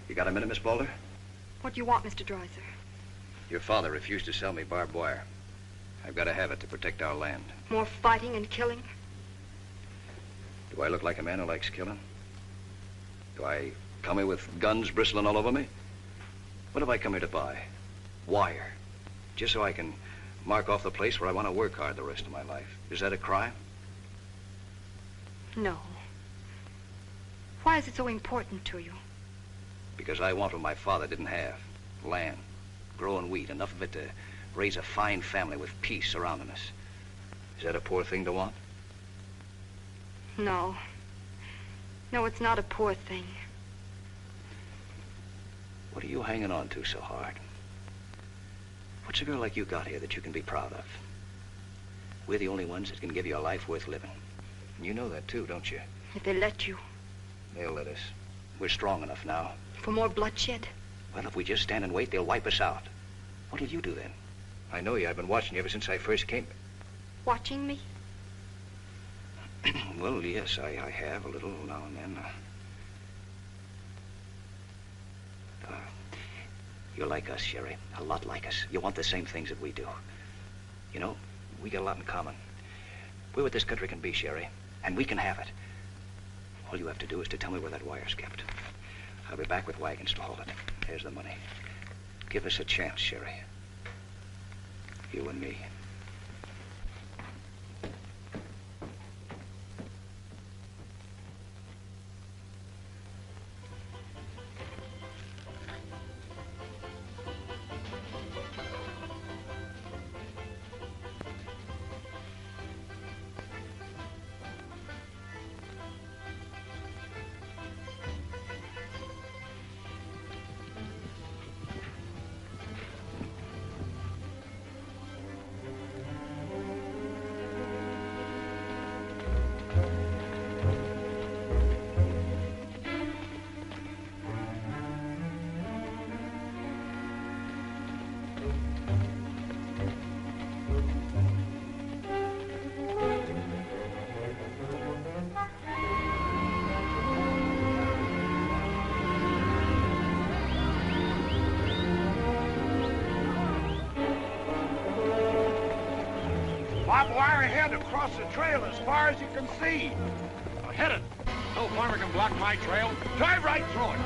You got a minute, Miss Boulder? What do you want, Mr. Dreiser? Your father refused to sell me barbed wire. I've got to have it to protect our land. More fighting and killing? Do I look like a man who likes killing? Do I come here with guns bristling all over me? What have I come here to buy? Wire. Just so I can mark off the place where I want to work hard the rest of my life. Is that a crime? No. Why is it so important to you? Because I want what my father didn't have. Land. Growing wheat. Enough of it to raise a fine family with peace surrounding us. Is that a poor thing to want? No. No, it's not a poor thing. What are you hanging on to so hard? What's a girl like you got here that you can be proud of? We're the only ones that can give you a life worth living. And you know that too, don't you? If they let you. They'll let us. We're strong enough now. For more bloodshed? Well, if we just stand and wait, they'll wipe us out. What'll you do then? I know you. I've been watching you ever since I first came. Watching me? Well, yes, I have a little now and then. You're like us, Sherry. A lot like us. You want the same things that we do. You know, we got a lot in common. We're what this country can be, Sherry, and we can have it. All you have to do is to tell me where that wire's kept. I'll be back with wagons to haul it. Here's the money. Give us a chance, Sherry. You and me. Barbed wire ahead across the trail as far as you can see. Now hit it. No farmer can block my trail. Drive right through it.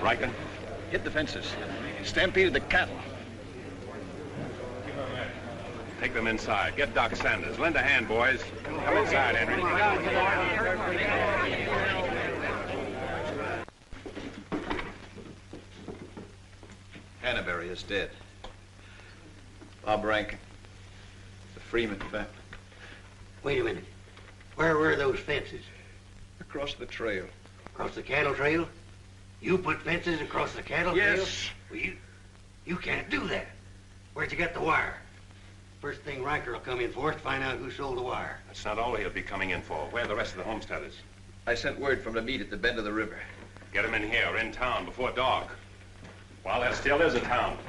Riker? Hit the fences. Stampeded the cattle. Take them inside. Get Doc Sanders. Lend a hand, boys. Come inside, Henry. Hannaberry is dead. Bob Rankin. The Freeman family. Wait a minute. Where were those fences? Across the trail. Across the cattle trail? You put fences across the cattle trail? Yes. Well, you can't do that. Where'd you get the wire? First thing Riker will come in for is to find out who sold the wire. That's not all he'll be coming in for. Where are the rest of the homesteaders? I sent word from the meet at the bend of the river. Get them in here, in town, before dark. While there still is a town.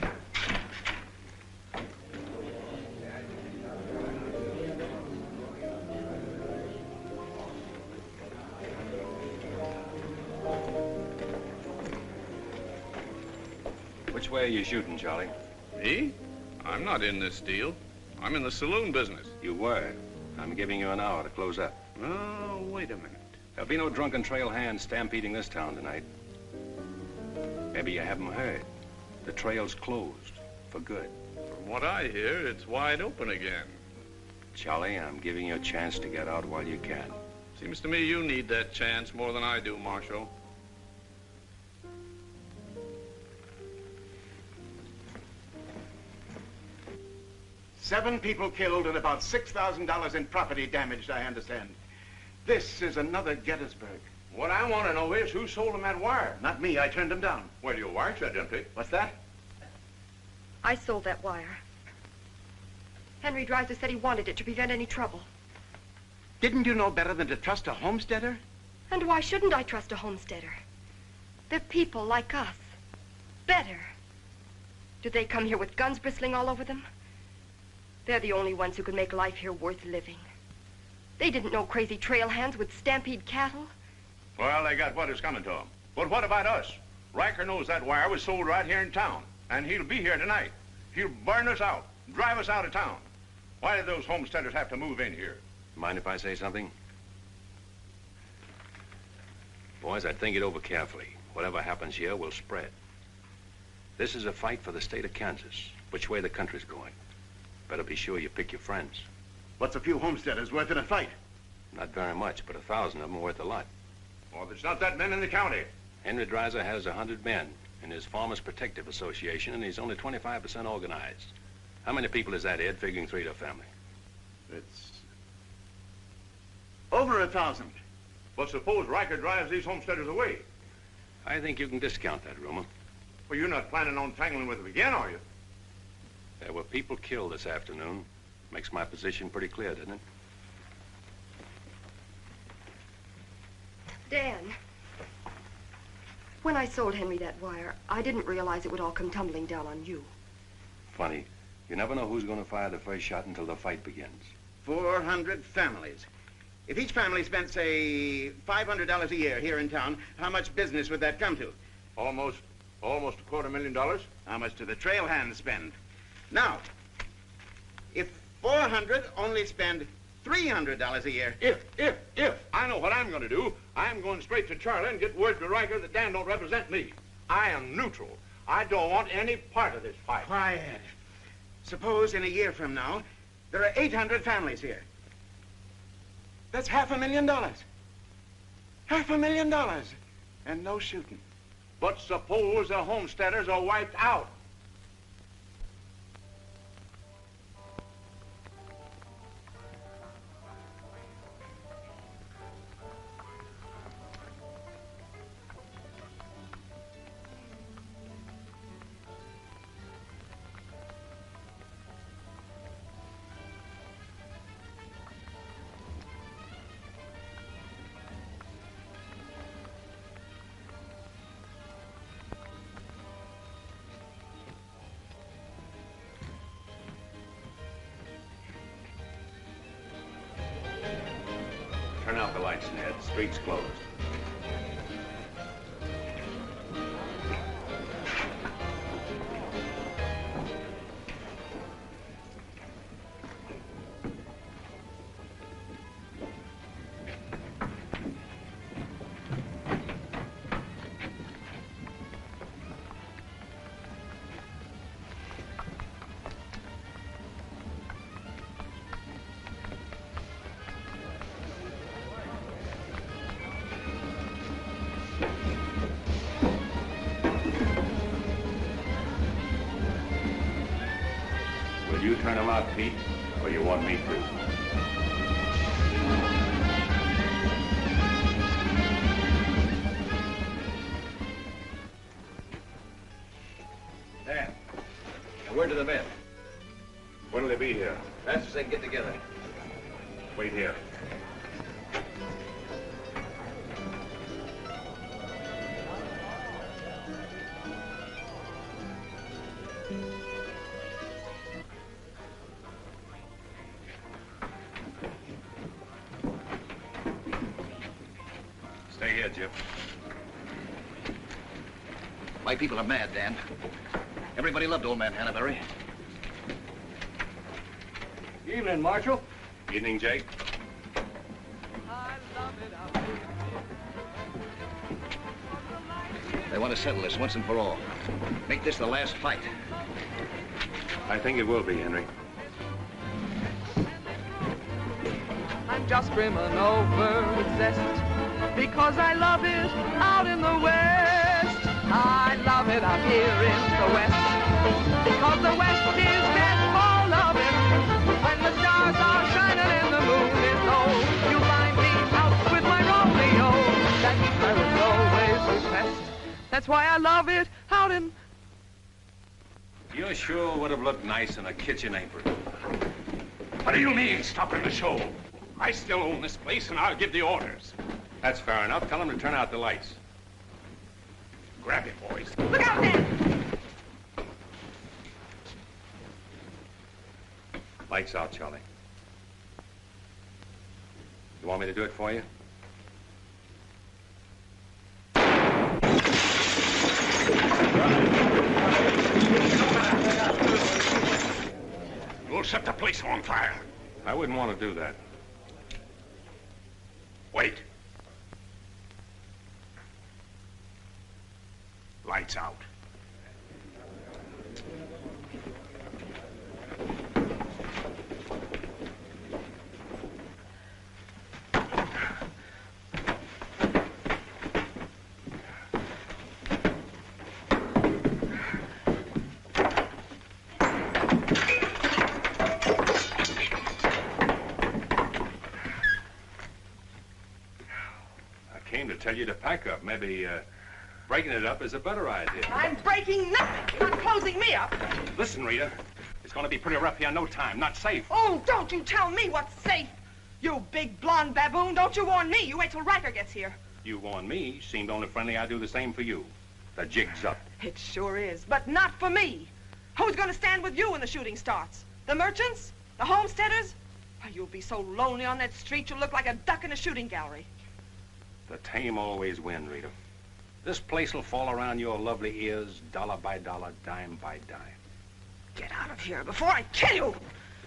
Which way are you shooting, Charlie? Me? I'm not in this deal. I'm in the saloon business. You were. I'm giving you an hour to close up. Oh, wait a minute. There'll be no drunken trail hands stampeding this town tonight. Maybe you haven't heard. The trail's closed for good. From what I hear, it's wide open again. Charlie, I'm giving you a chance to get out while you can. Seems to me you need that chance more than I do, Marshal. Seven people killed and about $6,000 in property damaged, I understand. This is another Gettysburg. What I want to know is who sold him that wire? Not me, I turned him down. Well, your wire said empty. What's that? I sold that wire. Henry Dreiser said he wanted it to prevent any trouble. Didn't you know better than to trust a homesteader? And why shouldn't I trust a homesteader? They're people like us. Better. Do they come here with guns bristling all over them? They're the only ones who can make life here worth living. They didn't know crazy trail hands would stampede cattle. Well, they got what is coming to them. But what about us? Riker knows that wire was sold right here in town, and he'll be here tonight. He'll burn us out, drive us out of town. Why did those homesteaders have to move in here? Mind if I say something? Boys, I'd think it over carefully. Whatever happens here will spread. This is a fight for the state of Kansas, which way the country's going. Better be sure you pick your friends. What's a few homesteaders worth in a fight? Not very much, but 1,000 of them are worth a lot. Well, there's not that many in the county. Henry Dreiser has 100 men in his Farmers Protective Association, and he's only 25% organized. How many people is that, Ed, figuring 3 to a family? It's over 1,000. But suppose Riker drives these homesteaders away. I think you can discount that rumor. Well, you're not planning on tangling with them again, are you? There were people killed this afternoon. Makes my position pretty clear, doesn't it? Dan, when I sold Henry that wire, I didn't realize it would all come tumbling down on you. Funny. You never know who's going to fire the first shot until the fight begins. 400 families. If each family spent, say, $500 a year here in town, how much business would that come to? Almost $250,000. How much do the trail hands spend? Now, if 400 only spend $300 a year. If I know what I'm going to do, I'm going straight to Charlie and get word to Riker that Dan don't represent me. I am neutral. I don't want any part of this fight. Quiet. Suppose in a year from now, there are 800 families here. That's $500,000. $500,000. And no shooting. But suppose the homesteaders are wiped out. Turn out the lights, Ned. Street's closed. turn him out, Pete, or you want me to? Dan, a word to the men. When'll they be here? Fast as they can get together. Wait here. Stay here, Jip. My people are mad, Dan. Everybody loved old man Hannaberry. Evening, Marshal. Evening, Jake. They want to settle this once and for all. Make this the last fight. I think it will be, Henry. I'm just brimming over with zest because I love it out in the West. I love it out here in the West because the West is meant for loving. When the stars are shining and the moon is low, you find me out with my Romeo. That I will always request. That's why I love it out in... You sure would have looked nice in a kitchen apron. What do you mean, stopping the show? I still own this place, and I'll give the orders. That's fair enough. Tell them to turn out the lights. Grab it, boys. Look out there! Lights out, Charlie. You want me to do it for you? You'll set the place on fire. I wouldn't want to do that. Wait. Lights out. Tell you to pack up. Maybe breaking it up is a better idea. I'm breaking nothing. You're not closing me up. Listen, Rita, it's going to be pretty rough here in no time. Not safe. Oh, don't you tell me what's safe. You big blonde baboon, don't you warn me. You wait till Riker gets here. You warn me. Seemed only friendly. I'd do the same for you. The jig's up. It sure is, but not for me. Who's going to stand with you when the shooting starts? The merchants? The homesteaders? Oh, you'll be so lonely on that street you'll look like a duck in a shooting gallery. The tame always win, Rita. This place will fall around your lovely ears, dollar by dollar, dime by dime. Get out of here before I kill you.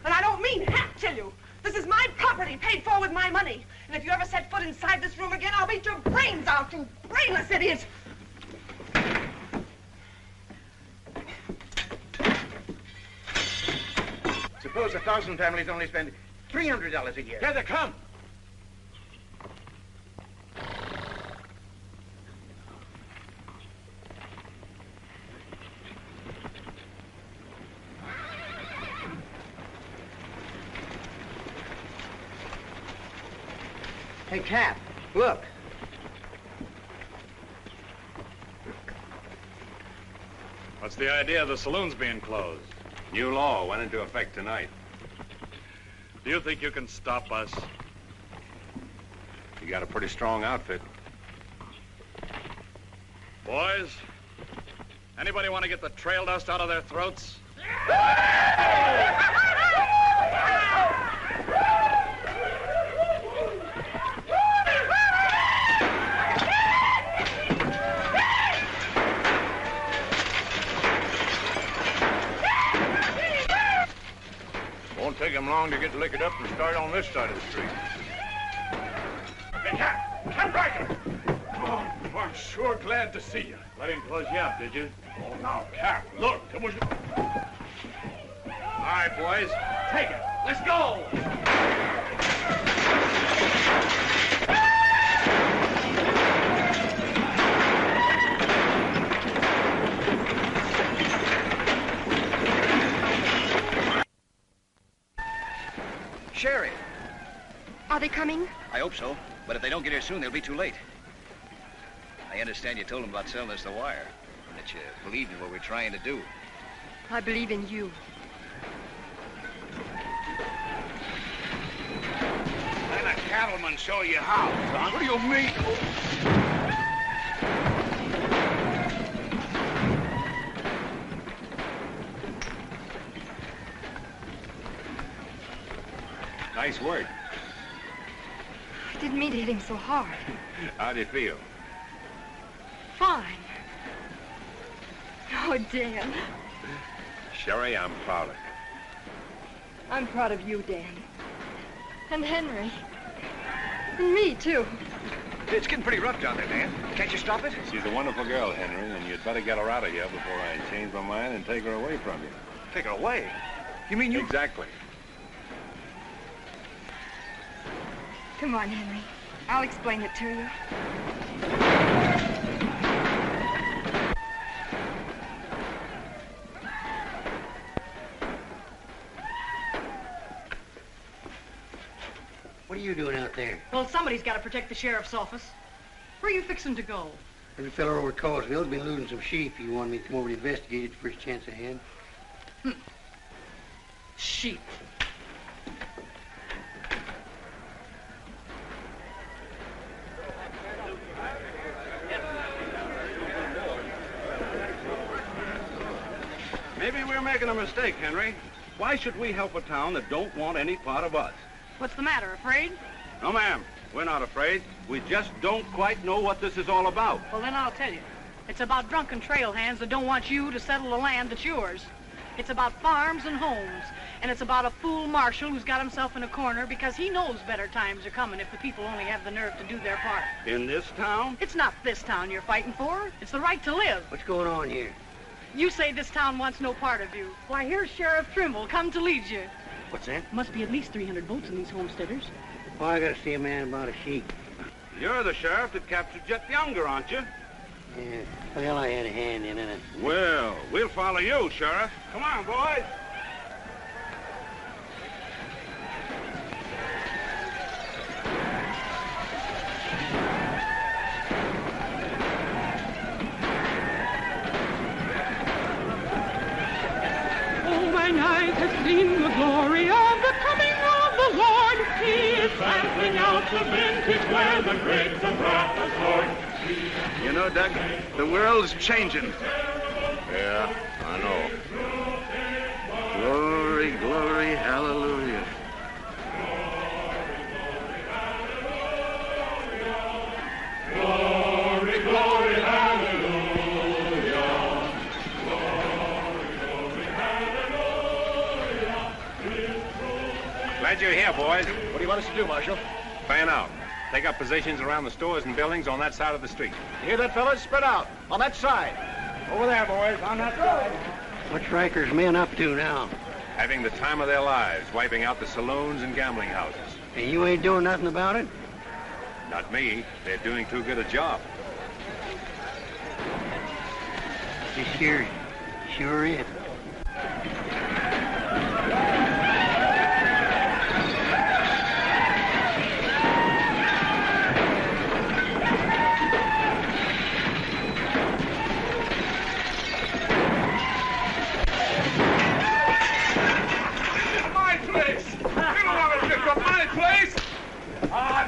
And I don't mean half kill you. This is my property, paid for with my money. And if you ever set foot inside this room again, I'll beat your brains out, you brainless idiot. Suppose 1,000 families only spend $300 a year. Here they come. Hey, Cap, look. What's the idea of the saloons being closed? New law went into effect tonight. Do you think you can stop us? You got a pretty strong outfit. Boys, anybody want to get the trail dust out of their throats? Won't take him long to get liquored up and start on this side of the street. Hey, Cap Riker! Oh, I'm sure glad to see you. Let him close you up, did you? Oh, now, Cap, look, there was... All right, boys. Take it. Let's go! Are they coming? I hope so, but if they don't get here soon, they'll be too late. I understand you told them about selling us the wire, and that you believed in what we're trying to do. I believe in you. Let a cattleman show you how, son. What do you mean? Nice work. I didn't mean to hit him so hard. How do you feel? Fine. Oh, Dan. Sherry, I'm proud of you. I'm proud of you, Dan. And Henry. And me, too. It's getting pretty rough down there, Dan. Can't you stop it? She's a wonderful girl, Henry, and you'd better get her out of here before I change my mind and take her away from you. Take her away? You mean you... Exactly. Come on, Henry. I'll explain it to you. What are you doing out there? Well, somebody's got to protect the sheriff's office. Where are you fixing to go? There's a fellow over at Causeville's been losing some sheep. He wanted me to come over and investigate it the first chance I had. Sheep. Maybe we're making a mistake, Henry. Why should we help a town that don't want any part of us? What's the matter, afraid? No, ma'am. We're not afraid. We just don't quite know what this is all about. Well, then I'll tell you. It's about drunken trail hands that don't want you to settle the land that's yours. It's about farms and homes. And it's about a fool marshal who's got himself in a corner because he knows better times are coming if the people only have the nerve to do their part. In this town? It's not this town you're fighting for. It's the right to live. What's going on here? You say this town wants no part of you. Why, here's Sheriff Trimble come to lead you. What's that? Must be at least 300 votes in these homesteaders. Oh, I gotta see a man about a sheep. You're the sheriff that captured Jet Younger, aren't you? Yeah. Well, I had a hand in it. Well, we'll follow you, Sheriff. Come on, boys. Mine eyes have seen the glory of the coming of the Lord. He is sampling out the vintage where the grapes of wrath are stored. You know, Doug, the world's changing. Yeah, I know. Glory, glory, hallelujah. Glory, glory, hallelujah. Glad you're here, boys. What do you want us to do, Marshal? Fan out. Take up positions around the stores and buildings on that side of the street. You hear that, fellas? Spread out. On that side. Over there, boys. On that side. What's Riker's men up to now? Having the time of their lives, wiping out the saloons and gambling houses. And you ain't doing nothing about it? Not me. They're doing too good a job. This here sure is.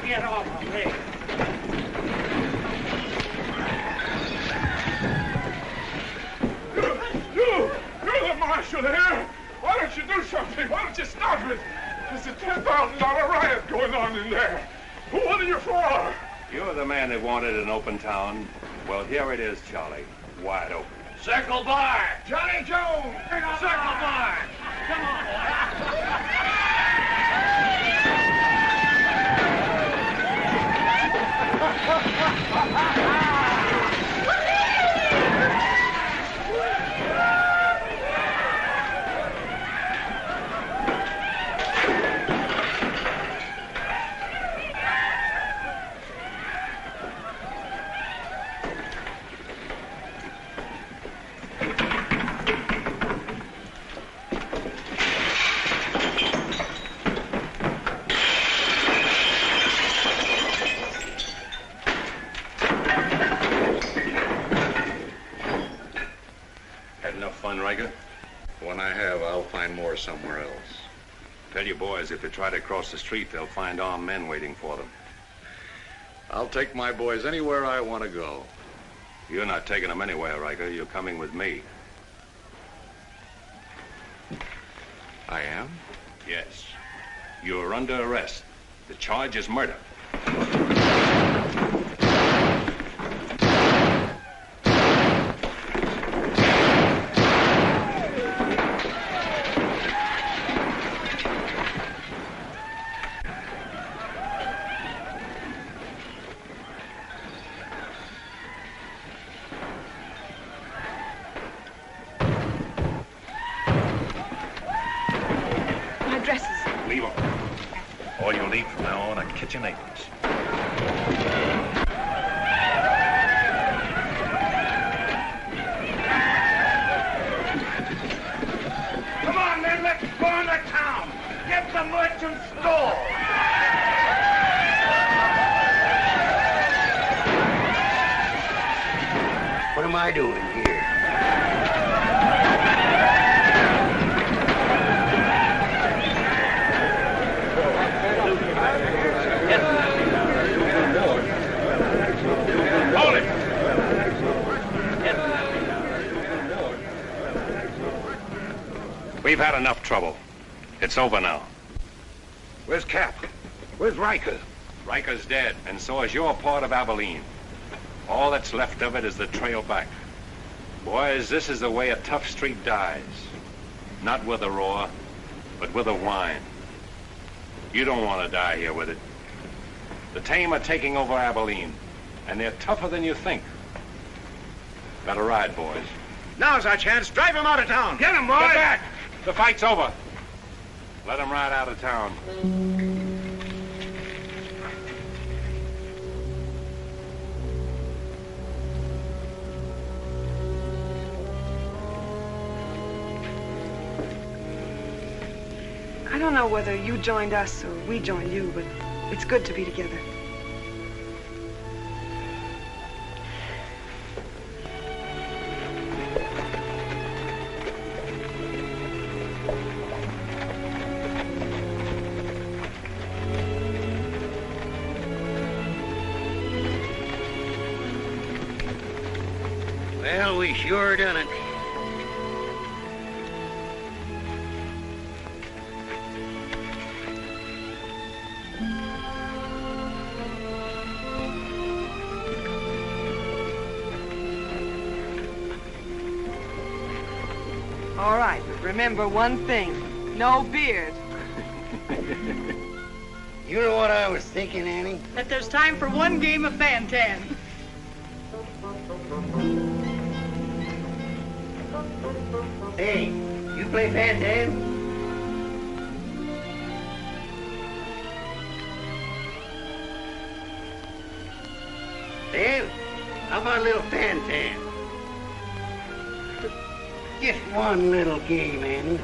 Get off of me. You're the marshal here. Why don't you do something? Why don't you stop it? There's a $10,000 riot going on in there. What are you for? You're the man that wanted an open town. Well, here it is, Charlie. Wide open. Circle Bar. Johnny Jones. Circle Bar. Come on, boy. somewhere else. Tell your boys if they try to cross the street, they'll find armed men waiting for them. I'll take my boys anywhere I want to go. You're not taking them anywhere, Riker. You're coming with me. I am? Yes. You're under arrest. The charge is murder. Kitchen aprons. Come on, then, let's burn the town. Get the merchant store. What am I doing here? Hold it! We've had enough trouble. It's over now. Where's Cap? Where's Riker? Riker's dead, and so is your part of Abilene. All that's left of it is the trail back. Boys, this is the way a tough street dies. Not with a roar, but with a whine. You don't want to die here with it. The tame are taking over Abilene, and they're tougher than you think. Better ride, boys. Now's our chance. Drive him out of town. Get him, boys! Get back! The fight's over. Let him ride out of town. I don't know whether you joined us or we joined you, but it's good to be together. Well, we sure done it. All right, but remember one thing. No beard. You know what I was thinking, Annie? That there's time for one game of Fan-Tan. Hey, you play Fan-Tan? Dan, how about a little Fan-Tan? Just one little game, Annie.